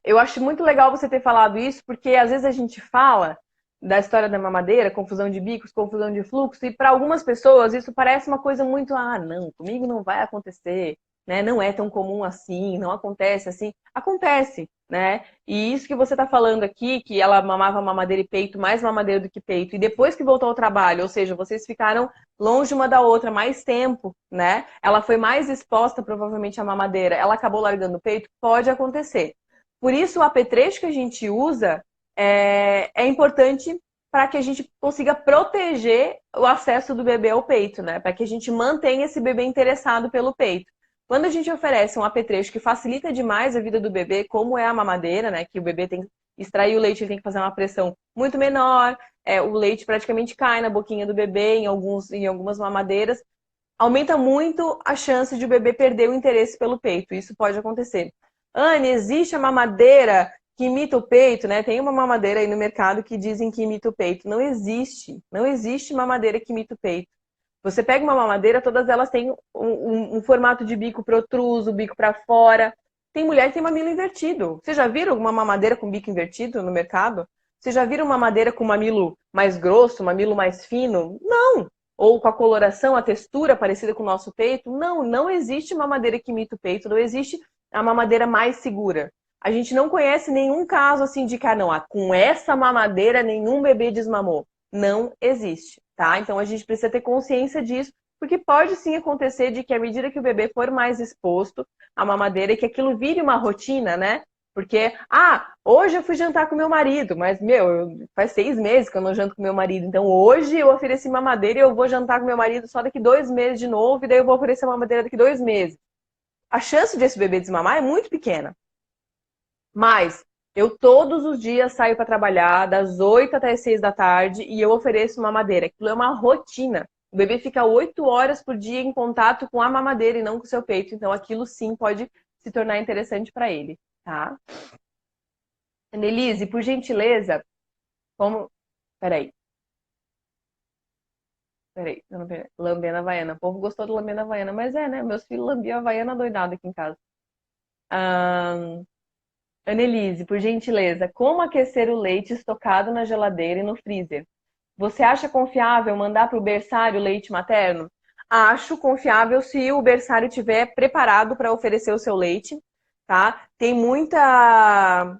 Eu acho muito legal você ter falado isso, porque às vezes a gente fala da história da mamadeira, confusão de bicos, confusão de fluxo, e para algumas pessoas isso parece uma coisa muito, não, comigo não vai acontecer, né? Não é tão comum assim, não acontece assim. Acontece, né? E isso que você está falando aqui, que ela mamava mamadeira e peito, mais mamadeira do que peito, e depois que voltou ao trabalho, ou seja, vocês ficaram longe uma da outra mais tempo, né? Ela foi mais exposta provavelmente à mamadeira, ela acabou largando o peito, pode acontecer. Por isso o apetrecho que a gente usa é importante para que a gente consiga proteger o acesso do bebê ao peito, né? Para que a gente mantenha esse bebê interessado pelo peito. Quando a gente oferece um apetrecho que facilita demais a vida do bebê, como é a mamadeira, né? Que o bebê tem que extrair o leite, ele tem que fazer uma pressão muito menor, o leite praticamente cai na boquinha do bebê em algumas mamadeiras, aumenta muito a chance de o bebê perder o interesse pelo peito. Isso pode acontecer. Anne, existe a mamadeira que imita o peito, né? Tem uma mamadeira aí no mercado que dizem que imita o peito. Não existe. Não existe mamadeira que imita o peito. Você pega uma mamadeira, todas elas têm um formato de bico protruso, bico para fora. Tem mulher que tem mamilo invertido. Vocês já viram uma mamadeira com bico invertido no mercado? Vocês já viram uma mamadeira com mamilo mais grosso, mamilo mais fino? Não! Ou com a coloração, a textura parecida com o nosso peito? Não, não existe mamadeira que imita o peito, não existe a mamadeira mais segura. A gente não conhece nenhum caso assim de que, não, com essa mamadeira nenhum bebê desmamou. Não existe, tá? Então a gente precisa ter consciência disso, porque pode sim acontecer de que à medida que o bebê for mais exposto à mamadeira e que aquilo vire uma rotina, né? Porque, hoje eu fui jantar com meu marido, mas, faz 6 meses que eu não janto com meu marido. Então, hoje eu ofereci mamadeira e eu vou jantar com meu marido só daqui 2 meses de novo, e daí eu vou oferecer mamadeira daqui 2 meses. A chance desse bebê desmamar é muito pequena. Mas eu todos os dias saio para trabalhar, das 8 até as 6 da tarde, e eu ofereço mamadeira. Aquilo é uma rotina. O bebê fica 8 horas por dia em contato com a mamadeira e não com o seu peito. Então, aquilo sim pode se tornar interessante para ele, tá? Annelise, por gentileza, como... Peraí, eu não peguei. Lambendo a Havaiana. O povo gostou do lambendo a Havaiana, mas né? Meus filhos lambiam a Havaiana doidada aqui em casa. Annelise, por gentileza, como aquecer o leite estocado na geladeira e no freezer? Você acha confiável mandar para o berçário leite materno? Acho confiável se o berçário estiver preparado para oferecer o seu leite, tá? Tem muita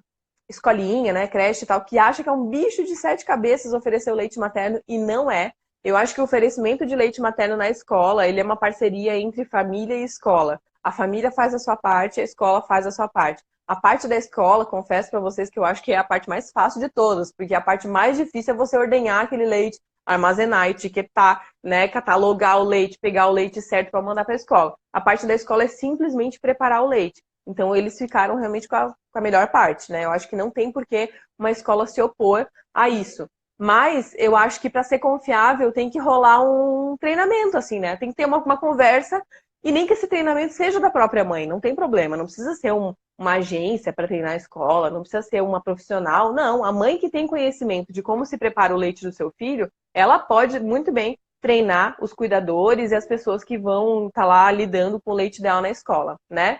escolinha, né, creche e tal, que acha que é um bicho de 7 cabeças oferecer o leite materno e não é. Eu acho que o oferecimento de leite materno na escola, ele é uma parceria entre família e escola. A família faz a sua parte, a escola faz a sua parte. A parte da escola, confesso para vocês que eu acho que é a parte mais fácil de todas, porque a parte mais difícil é você ordenhar aquele leite, armazenar, etiquetar, né, catalogar o leite, pegar o leite certo para mandar para a escola. A parte da escola é simplesmente preparar o leite. Então, eles ficaram realmente com a melhor parte, né? Eu acho que não tem por que uma escola se opor a isso. Mas eu acho que para ser confiável tem que rolar um treinamento, assim, né? Tem que ter uma conversa e nem que esse treinamento seja da própria mãe, não tem problema. Não precisa ser uma agência para treinar a escola, não precisa ser uma profissional. Não, a mãe que tem conhecimento de como se prepara o leite do seu filho, ela pode muito bem treinar os cuidadores e as pessoas que vão estar lá lidando com o leite dela na escola, né?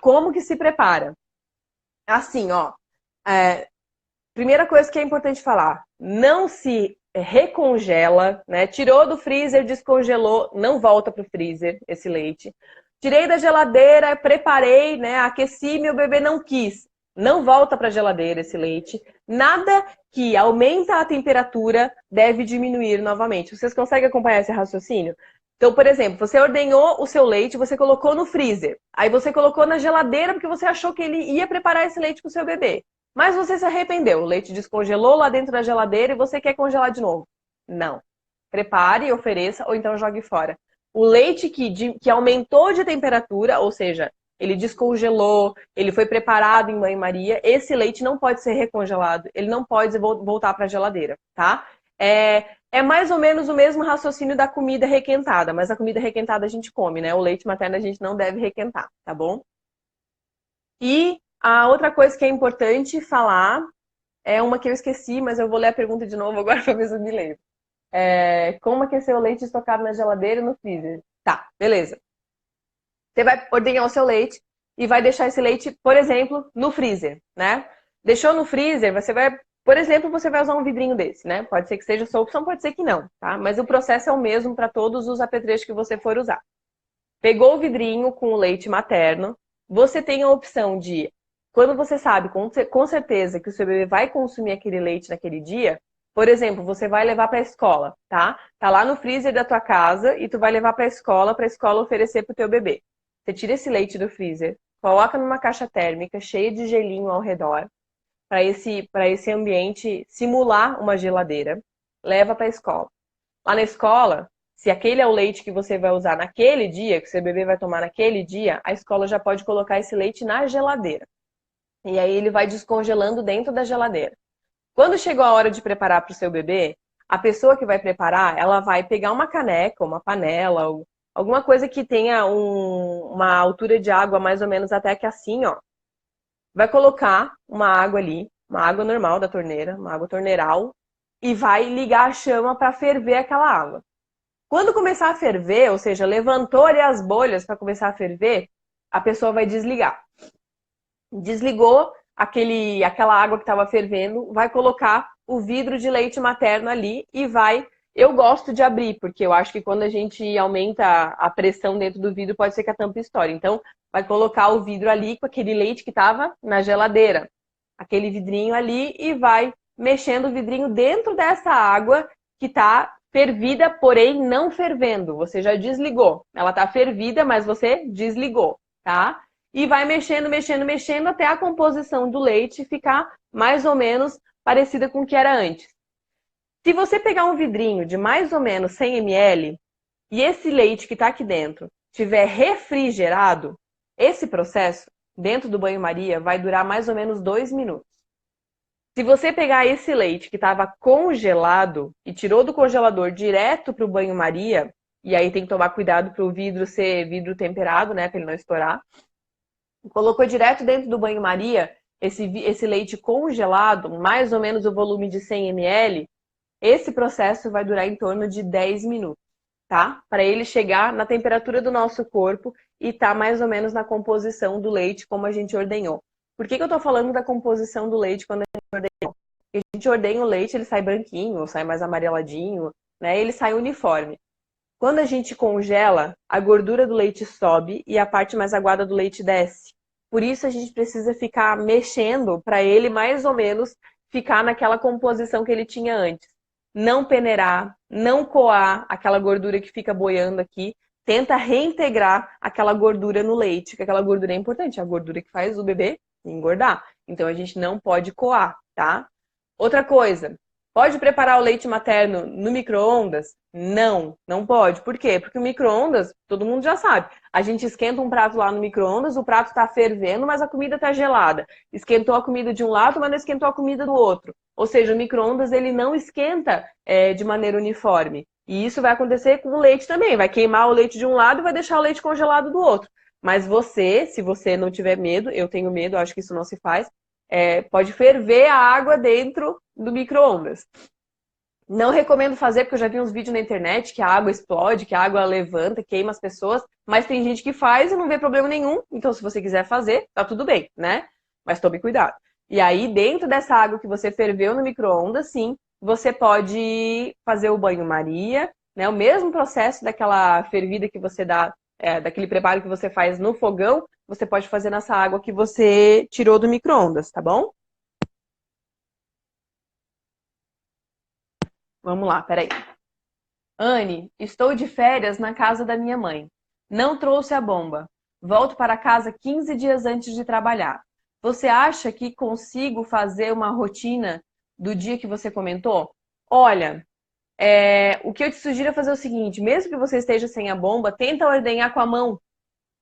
Como que se prepara? Assim, ó. Primeira coisa que é importante falar, não se recongela, né? Tirou do freezer, descongelou, não volta pro freezer esse leite. Tirei da geladeira, preparei, né? Aqueci, meu bebê não quis. Não volta para a geladeira esse leite. Nada que aumenta a temperatura deve diminuir novamente. Vocês conseguem acompanhar esse raciocínio? Então, por exemplo, você ordenhou o seu leite, você colocou no freezer. Aí você colocou na geladeira porque você achou que ele ia preparar esse leite para o seu bebê. Mas você se arrependeu. O leite descongelou lá dentro da geladeira e você quer congelar de novo. Não. Prepare, ofereça ou então jogue fora. O leite que aumentou de temperatura, ou seja, ele descongelou, ele foi preparado em banho-maria, esse leite não pode ser recongelado, ele não pode voltar para a geladeira, tá? É mais ou menos o mesmo raciocínio da comida requentada, mas a comida requentada a gente come, né? O leite materno a gente não deve requentar, tá bom? E a outra coisa que é importante falar é uma que eu esqueci, mas eu vou ler a pergunta de novo agora para ver se eu me lembro. Como aquecer o leite estocado na geladeira e no freezer? Tá, beleza. Você vai ordenhar o seu leite e vai deixar esse leite, por exemplo, no freezer, né? Deixou no freezer, por exemplo, você vai usar um vidrinho desse, né? Pode ser que seja a sua opção, pode ser que não, tá? Mas o processo é o mesmo para todos os apetrechos que você for usar. Pegou o vidrinho com o leite materno, você tem a opção de, quando você sabe com certeza que o seu bebê vai consumir aquele leite naquele dia, por exemplo, você vai levar para a escola, tá? Tá lá no freezer da tua casa e tu vai levar para a escola oferecer para o teu bebê. Você tira esse leite do freezer, coloca numa caixa térmica cheia de gelinho ao redor, para esse ambiente simular uma geladeira, leva para a escola. Lá na escola, se aquele é o leite que você vai usar naquele dia, que seu bebê vai tomar naquele dia, a escola já pode colocar esse leite na geladeira. E aí ele vai descongelando dentro da geladeira. Quando chegou a hora de preparar para o seu bebê, a pessoa que vai preparar, ela vai pegar uma caneca, uma panela, alguma coisa que tenha uma altura de água mais ou menos até que assim, ó. Vai colocar uma água ali, uma água normal da torneira, uma água torneiral, e vai ligar a chama para ferver aquela água. Quando começar a ferver, ou seja, levantou ali as bolhas para começar a ferver, a pessoa vai desligar. Desligou aquela água que estava fervendo, vai colocar o vidro de leite materno ali e vai. Eu gosto de abrir, porque eu acho que quando a gente aumenta a pressão dentro do vidro, pode ser que a tampa estoure. Então, vai colocar o vidro ali com aquele leite que estava na geladeira, aquele vidrinho ali, e vai mexendo o vidrinho dentro dessa água que está fervida, porém não fervendo. Você já desligou. Ela está fervida, mas você desligou, tá? E vai mexendo, mexendo, mexendo até a composição do leite ficar mais ou menos parecida com o que era antes. Se você pegar um vidrinho de mais ou menos 100 ml e esse leite que está aqui dentro tiver refrigerado, esse processo dentro do banho-maria vai durar mais ou menos 2 minutos. Se você pegar esse leite que estava congelado e tirou do congelador direto para o banho-maria, e aí tem que tomar cuidado para o vidro ser vidro temperado, né, para ele não estourar. Colocou direto dentro do banho-maria, esse leite congelado, mais ou menos o volume de 100 ml, esse processo vai durar em torno de 10 minutos, tá? Para ele chegar na temperatura do nosso corpo e tá mais ou menos na composição do leite como a gente ordenhou. Por que eu tô falando da composição do leite quando a gente ordenhou? Porque a gente ordenha o leite, ele sai branquinho, sai mais amareladinho, né? Ele sai uniforme. Quando a gente congela, a gordura do leite sobe e a parte mais aguada do leite desce. Por isso a gente precisa ficar mexendo para ele mais ou menos ficar naquela composição que ele tinha antes. Não peneirar, não coar aquela gordura que fica boiando aqui. Tenta reintegrar aquela gordura no leite, porque aquela gordura é importante, é a gordura que faz o bebê engordar. Então a gente não pode coar, tá? Outra coisa, pode preparar o leite materno no micro-ondas? Não, não pode. Por quê? Porque o micro-ondas, todo mundo já sabe. A gente esquenta um prato lá no micro-ondas, o prato está fervendo, mas a comida está gelada. Esquentou a comida de um lado, mas não esquentou a comida do outro. Ou seja, o micro-ondas ele não esquenta de maneira uniforme. E isso vai acontecer com o leite também. Vai queimar o leite de um lado e vai deixar o leite congelado do outro. Mas você, se você não tiver medo, eu tenho medo, acho que isso não se faz, pode ferver a água dentro do micro-ondas. Não recomendo fazer, porque eu já vi uns vídeos na internet que a água explode, que a água levanta, queima as pessoas, mas tem gente que faz e não vê problema nenhum. Então, se você quiser fazer, tá tudo bem, né? Mas tome cuidado. E aí, dentro dessa água que você ferveu no micro-ondas, sim, você pode fazer o banho-maria, né? O mesmo processo daquela fervida que você dá, daquele preparo que você faz no fogão, você pode fazer nessa água que você tirou do micro-ondas, tá bom? Vamos lá, peraí. Anne, estou de férias na casa da minha mãe. Não trouxe a bomba. Volto para casa 15 dias antes de trabalhar. Você acha que consigo fazer uma rotina do dia que você comentou? Olha, o que eu te sugiro é fazer o seguinte: mesmo que você esteja sem a bomba, tenta ordenhar com a mão.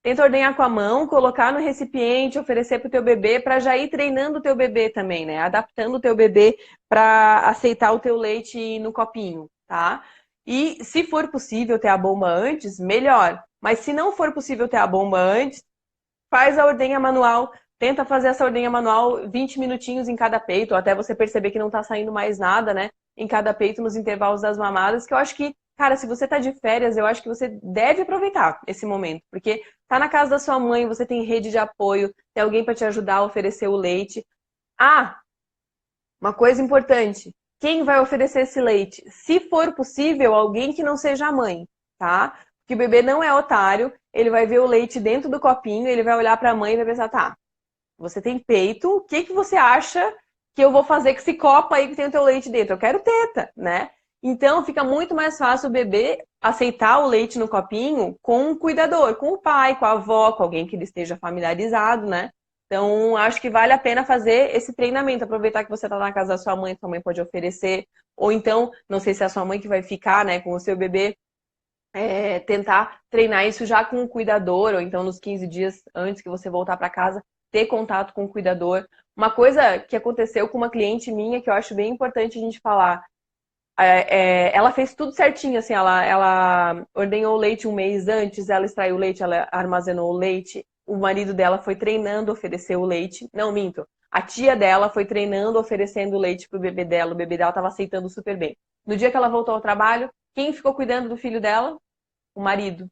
Tenta ordenhar com a mão, colocar no recipiente, oferecer para o teu bebê, para já ir treinando o teu bebê também, né? Adaptando o teu bebê para aceitar o teu leite no copinho, tá? E se for possível ter a bomba antes, melhor. Mas se não for possível ter a bomba antes, faz a ordenha manual. Tenta fazer essa ordenha manual 20 minutinhos em cada peito, ou até você perceber que não tá saindo mais nada, né? Em cada peito, nos intervalos das mamadas, que eu acho que, cara, se você tá de férias, eu acho que você deve aproveitar esse momento, porque tá na casa da sua mãe, você tem rede de apoio, tem alguém para te ajudar a oferecer o leite. Ah, uma coisa importante, quem vai oferecer esse leite? Se for possível, alguém que não seja a mãe, tá? Porque o bebê não é otário, ele vai ver o leite dentro do copinho, ele vai olhar para a mãe e vai pensar, tá, você tem peito, o que que você acha que eu vou fazer com esse copo aí que tem o teu leite dentro? Eu quero teta, né? Então fica muito mais fácil o bebê aceitar o leite no copinho com um cuidador, com o pai, com a avó, com alguém que ele esteja familiarizado, né? Então, acho que vale a pena fazer esse treinamento, aproveitar que você está na casa da sua mãe pode oferecer, ou então, não sei se é a sua mãe que vai ficar, né, com o seu bebê, tentar treinar isso já com um cuidador, ou então nos 15 dias antes que você voltar para casa, ter contato com o cuidador. Uma coisa que aconteceu com uma cliente minha, que eu acho bem importante a gente falar, ela fez tudo certinho, assim, ela ordenhou o leite um mês antes, ela extraiu o leite, ela armazenou o leite, o marido dela foi treinando a oferecer o leite, não, minto, a tia dela foi treinando, oferecendo o leite pro bebê dela, o bebê dela estava aceitando super bem. No dia que ela voltou ao trabalho, Quem ficou cuidando do filho dela? O marido.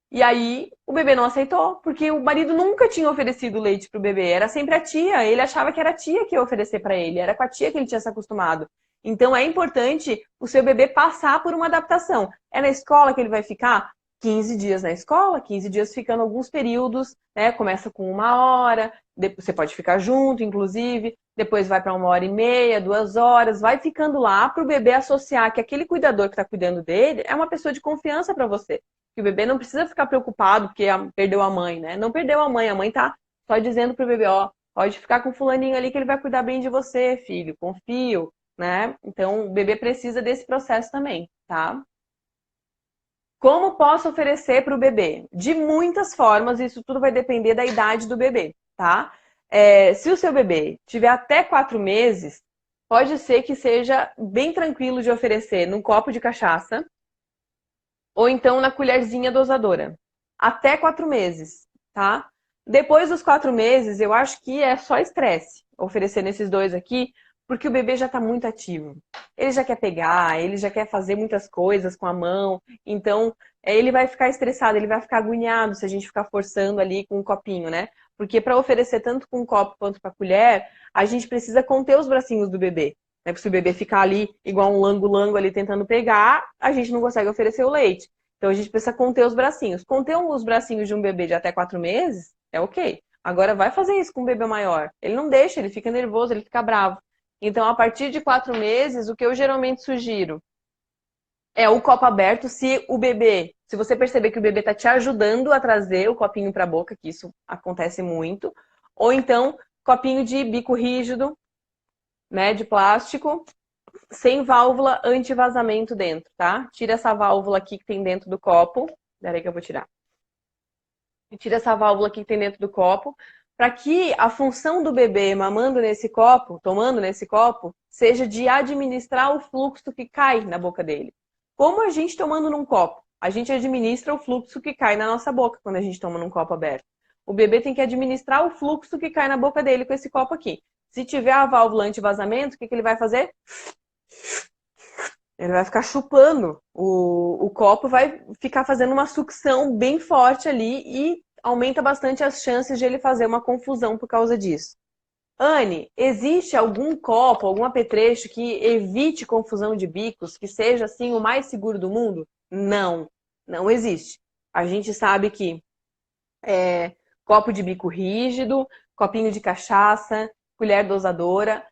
E aí o bebê não aceitou, porque o marido nunca tinha oferecido leite pro bebê, era sempre a tia. Ele achava que era a tia que ia oferecer para ele, era com a tia que ele tinha se acostumado. Então é importante o seu bebê passar por uma adaptação. É na escola que ele vai ficar 15 dias na escola, 15 dias ficando alguns períodos, né? Começa com 1 hora, você pode ficar junto, inclusive, depois vai para 1 hora e meia, 2 horas, vai ficando lá para o bebê associar que aquele cuidador que está cuidando dele é uma pessoa de confiança para você. Que o bebê não precisa ficar preocupado porque perdeu a mãe, né? Não perdeu a mãe tá só dizendo pro bebê, ó, pode ficar com fulaninho ali que ele vai cuidar bem de você, filho, confio, né? Então, o bebê precisa desse processo também, tá? Como posso oferecer para o bebê? De muitas formas, isso tudo vai depender da idade do bebê, tá? Se o seu bebê tiver até 4 meses, pode ser que seja bem tranquilo de oferecer num copo de cachaça, ou então na colherzinha dosadora. Até 4 meses, tá? Depois dos 4 meses, eu acho que é só estresse oferecer nesses dois aqui, porque o bebê já está muito ativo. Ele já quer pegar, ele já quer fazer muitas coisas com a mão, então ele vai ficar estressado, ele vai ficar agoniado se a gente ficar forçando ali com um copinho, né? Porque para oferecer tanto com um copo quanto com a colher, a gente precisa conter os bracinhos do bebê. Né? Porque se o bebê ficar ali igual um lango-lango ali tentando pegar, a gente não consegue oferecer o leite. Então a gente precisa conter os bracinhos. Conter os bracinhos de um bebê de até 4 meses é ok. Agora vai fazer isso com um bebê maior. Ele não deixa, ele fica nervoso, ele fica bravo. Então, a partir de 4 meses, o que eu geralmente sugiro é o copo aberto. Se você perceber que o bebê está te ajudando a trazer o copinho para a boca, que isso acontece muito, ou então copinho de bico rígido, né, de plástico, sem válvula anti-vazamento dentro, tá? Tira essa válvula aqui que tem dentro do copo. Peraí que eu vou tirar. Tira essa válvula aqui que tem dentro do copo, para que a função do bebê mamando nesse copo, tomando nesse copo, seja de administrar o fluxo que cai na boca dele. Como a gente tomando num copo, a gente administra o fluxo que cai na nossa boca quando a gente toma num copo aberto. O bebê tem que administrar o fluxo que cai na boca dele com esse copo aqui. Se tiver a válvula anti-vazamento, o que ele vai fazer? Ele vai ficar chupando o copo, vai ficar fazendo uma sucção bem forte ali e aumenta bastante as chances de ele fazer uma confusão por causa disso. Anne, existe algum copo, algum apetrecho que evite confusão de bicos, que seja assim o mais seguro do mundo? Não, não existe. A gente sabe que copo de bico rígido, copinho de cachaça, colher dosadora,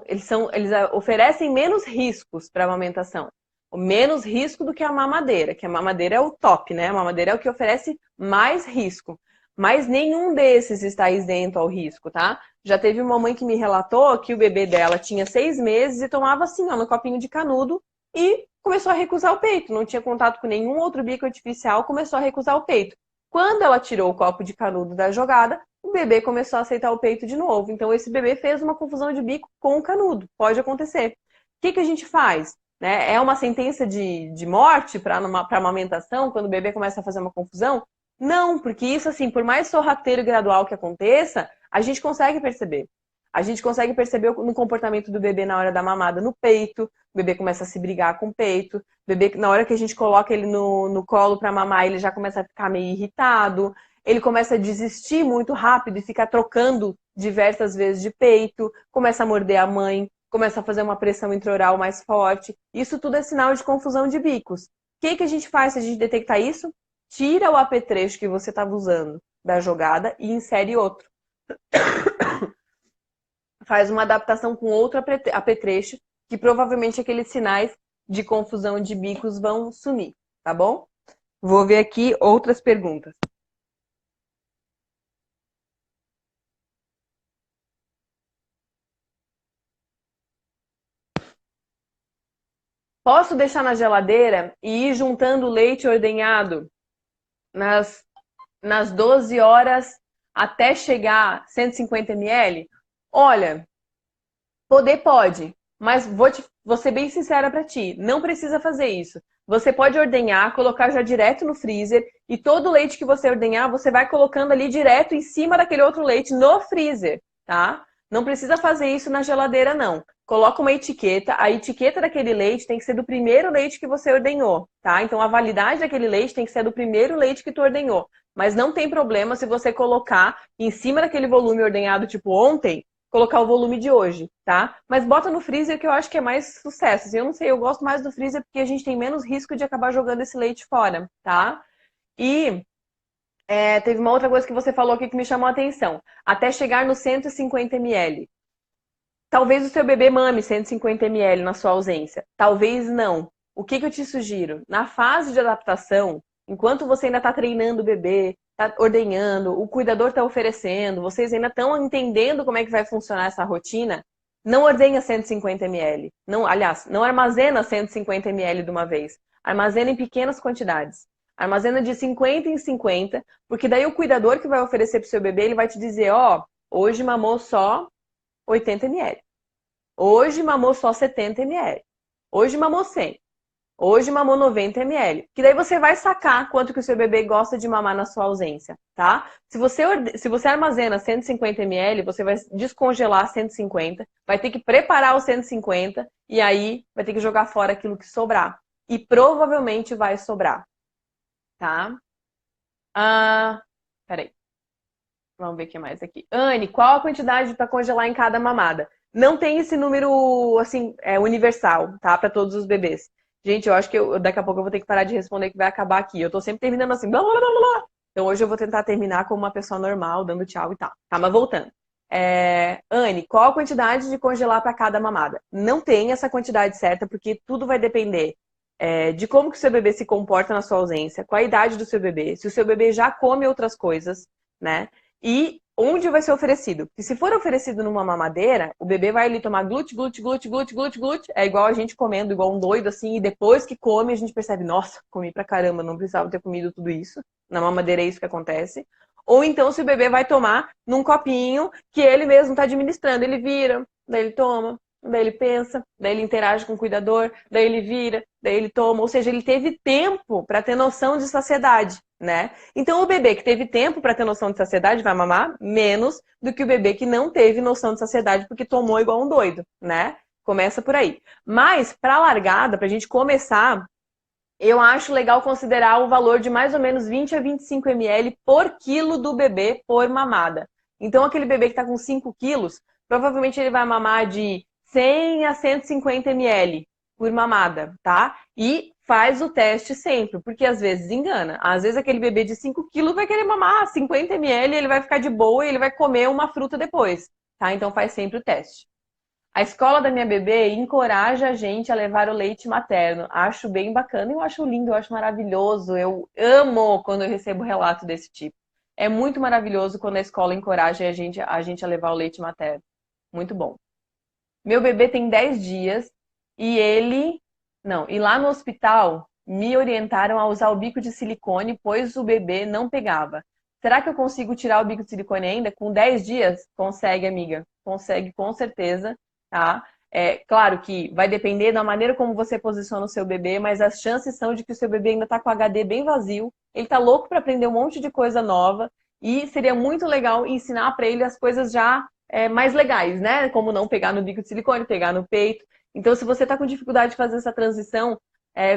eles oferecem menos riscos para a amamentação. O menos risco do que a mamadeira, que a mamadeira é o top, né? A mamadeira é o que oferece mais risco. Mas nenhum desses está isento ao risco, tá? Já teve uma mãe que me relatou que o bebê dela tinha 6 meses e tomava assim, ó, no copinho de canudo e começou a recusar o peito. Não tinha contato com nenhum outro bico artificial, começou a recusar o peito. Quando ela tirou o copo de canudo da jogada, o bebê começou a aceitar o peito de novo. Então, esse bebê fez uma confusão de bico com o canudo. Pode acontecer. O que a gente faz? Né? É uma sentença de morte para amamentação, quando o bebê começa a fazer uma confusão? Não, porque isso, assim, por mais sorrateiro e gradual que aconteça, a gente consegue perceber. A gente consegue perceber no comportamento do bebê na hora da mamada no peito, o bebê começa a se brigar com o peito, o bebê, na hora que a gente coloca ele no colo para mamar, ele já começa a ficar meio irritado, ele começa a desistir muito rápido e ficar trocando diversas vezes de peito, começa a morder a mãe, começa a fazer uma pressão intraoral mais forte. Isso tudo é sinal de confusão de bicos. O que a gente faz se a gente detectar isso? Tira o apetrecho que você estava usando da jogada e insere outro. Faz uma adaptação com outro apetrecho, que provavelmente aqueles sinais de confusão de bicos vão sumir, tá bom? Vou ver aqui outras perguntas. Posso deixar na geladeira e ir juntando leite ordenhado nas 12 horas até chegar a 150 ml? Olha, poder pode, mas vou ser bem sincera para ti, não precisa fazer isso. Você pode ordenhar, colocar já direto no freezer e todo o leite que você ordenhar, você vai colocando ali direto em cima daquele outro leite no freezer, tá? Não precisa fazer isso na geladeira, não. coloca uma etiqueta, a etiqueta daquele leite tem que ser do primeiro leite que você ordenhou, tá? Então a validade daquele leite tem que ser do primeiro leite que tu ordenhou. Mas não tem problema se você colocar em cima daquele volume ordenhado, tipo ontem, colocar o volume de hoje, tá? Mas bota no freezer que eu acho que é mais sucesso. Assim, eu não sei, eu gosto mais do freezer porque a gente tem menos risco de acabar jogando esse leite fora, tá? E teve uma outra coisa que você falou aqui que me chamou a atenção. Até chegar no 150 ml. Talvez o seu bebê mame 150 ml na sua ausência. Talvez não. O que eu te sugiro? Na fase de adaptação, enquanto você ainda está treinando o bebê, está ordenhando, o cuidador está oferecendo, vocês ainda estão entendendo como é que vai funcionar essa rotina, não ordenha 150 ml. Não, aliás, não armazena 150 ml de uma vez. Armazena em pequenas quantidades. Armazena de 50 em 50, porque daí o cuidador que vai oferecer para o seu bebê, ele vai te dizer, ó, hoje mamou só 80 ml. Hoje mamou só 70 ml. Hoje mamou 100. Hoje mamou 90 ml. Que daí você vai sacar quanto que o seu bebê gosta de mamar na sua ausência, tá? Se você armazena 150 ml, você vai descongelar 150, vai ter que preparar os 150 e aí vai ter que jogar fora aquilo que sobrar. E provavelmente vai sobrar, tá? Peraí. Vamos ver o que mais aqui. Anne, qual a quantidade para congelar em cada mamada? Não tem esse número, assim, universal, tá? Para todos os bebês. Gente, eu acho que daqui a pouco eu vou ter que parar de responder que vai acabar aqui. Eu tô sempre terminando assim, blá, blá, blá, blá. Então hoje eu vou tentar terminar como uma pessoa normal, dando tchau e tal. Tá, mas voltando. Anne, qual a quantidade de congelar para cada mamada? Não tem essa quantidade certa, porque tudo vai depender de como que o seu bebê se comporta na sua ausência, qual a idade do seu bebê, se o seu bebê já come outras coisas, né? E onde vai ser oferecido. Porque se for oferecido numa mamadeira, o bebê vai ali tomar glute, glute, glute, glute, glute, glute. É igual a gente comendo, igual um doido assim, e depois que come a gente percebe, nossa, comi pra caramba, não precisava ter comido tudo isso. Na mamadeira é isso que acontece. Ou então se o bebê vai tomar num copinho que ele mesmo está administrando, ele vira, daí ele toma, daí ele pensa, daí ele interage com o cuidador, daí ele vira, daí ele toma. Ou seja, ele teve tempo para ter noção de saciedade, né? Então o bebê que teve tempo para ter noção de saciedade vai mamar menos do que o bebê que não teve noção de saciedade porque tomou igual um doido, né? Começa por aí. Mas para a largada, para a gente começar, eu acho legal considerar o valor de mais ou menos 20 a 25 ml por quilo do bebê por mamada. Então aquele bebê que está com 5 quilos, provavelmente ele vai mamar de 100 a 150 ml por mamada, tá? E faz o teste sempre, porque às vezes engana. Às vezes aquele bebê de 5 quilos vai querer mamar 50 ml, ele vai ficar de boa e ele vai comer uma fruta depois, tá? Então faz sempre o teste. A escola da minha bebê encoraja a gente a levar o leite materno. Acho bem bacana, eu acho lindo, eu acho maravilhoso. Eu amo quando eu recebo relato desse tipo. É muito maravilhoso quando a escola encoraja a gente a levar o leite materno. Muito bom. Meu bebê tem 10 dias e ele... Não, e lá no hospital me orientaram a usar o bico de silicone, pois o bebê não pegava. Será que eu consigo tirar o bico de silicone ainda? Com 10 dias? Consegue, amiga. Consegue, com certeza, tá? Claro que vai depender da maneira como você posiciona o seu bebê, mas as chances são de que o seu bebê ainda está com o HD bem vazio, ele está louco para aprender um monte de coisa nova e seria muito legal ensinar para ele as coisas já mais legais, né? Como não pegar no bico de silicone, pegar no peito. Então, se você está com dificuldade de fazer essa transição,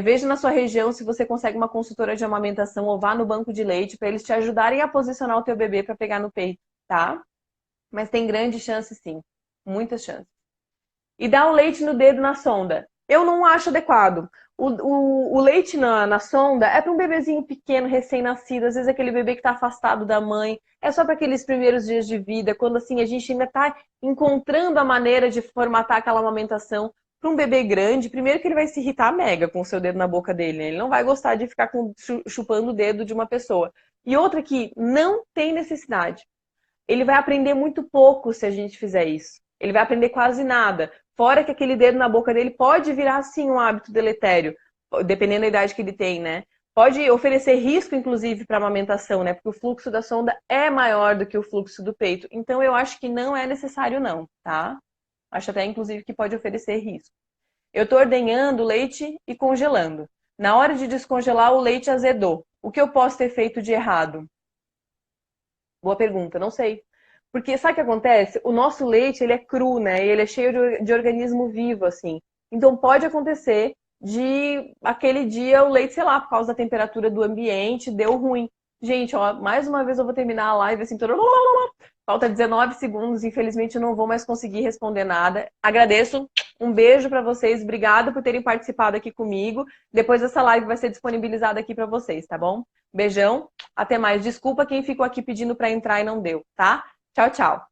veja na sua região se você consegue uma consultora de amamentação ou vá no banco de leite para eles te ajudarem a posicionar o teu bebê para pegar no peito, tá? Mas tem grande chance sim, muitas chances. E dar o leite no dedo na sonda. Eu não acho adequado. O leite na sonda é para um bebezinho pequeno, recém-nascido, às vezes aquele bebê que está afastado da mãe, é só para aqueles primeiros dias de vida, quando assim a gente ainda está encontrando a maneira de formatar aquela amamentação. Para um bebê grande, primeiro que ele vai se irritar mega com o seu dedo na boca dele, né? Ele não vai gostar de ficar chupando o dedo de uma pessoa. E outra que não tem necessidade. Ele vai aprender muito pouco se a gente fizer isso. Ele vai aprender quase nada. Fora que aquele dedo na boca dele pode virar, sim, um hábito deletério, dependendo da idade que ele tem, né? Pode oferecer risco, inclusive, para a amamentação, né? Porque o fluxo da sonda é maior do que o fluxo do peito. Então, eu acho que não é necessário, não, tá? Acho até, inclusive, que pode oferecer risco. Eu estou ordenhando leite e congelando. Na hora de descongelar, o leite azedou. O que eu posso ter feito de errado? Boa pergunta, não sei. Porque sabe o que acontece? O nosso leite, ele é cru, né? Ele é cheio de organismo vivo, assim. Então pode acontecer de aquele dia o leite, sei lá, por causa da temperatura do ambiente, deu ruim. Gente, ó, mais uma vez eu vou terminar a live assim, toda... Falta 19 segundos, infelizmente eu não vou mais conseguir responder nada. Agradeço, um beijo para vocês, obrigada por terem participado aqui comigo. Depois essa live vai ser disponibilizada aqui para vocês, tá bom? Beijão, até mais. Desculpa quem ficou aqui pedindo para entrar e não deu, tá? Tchau, tchau.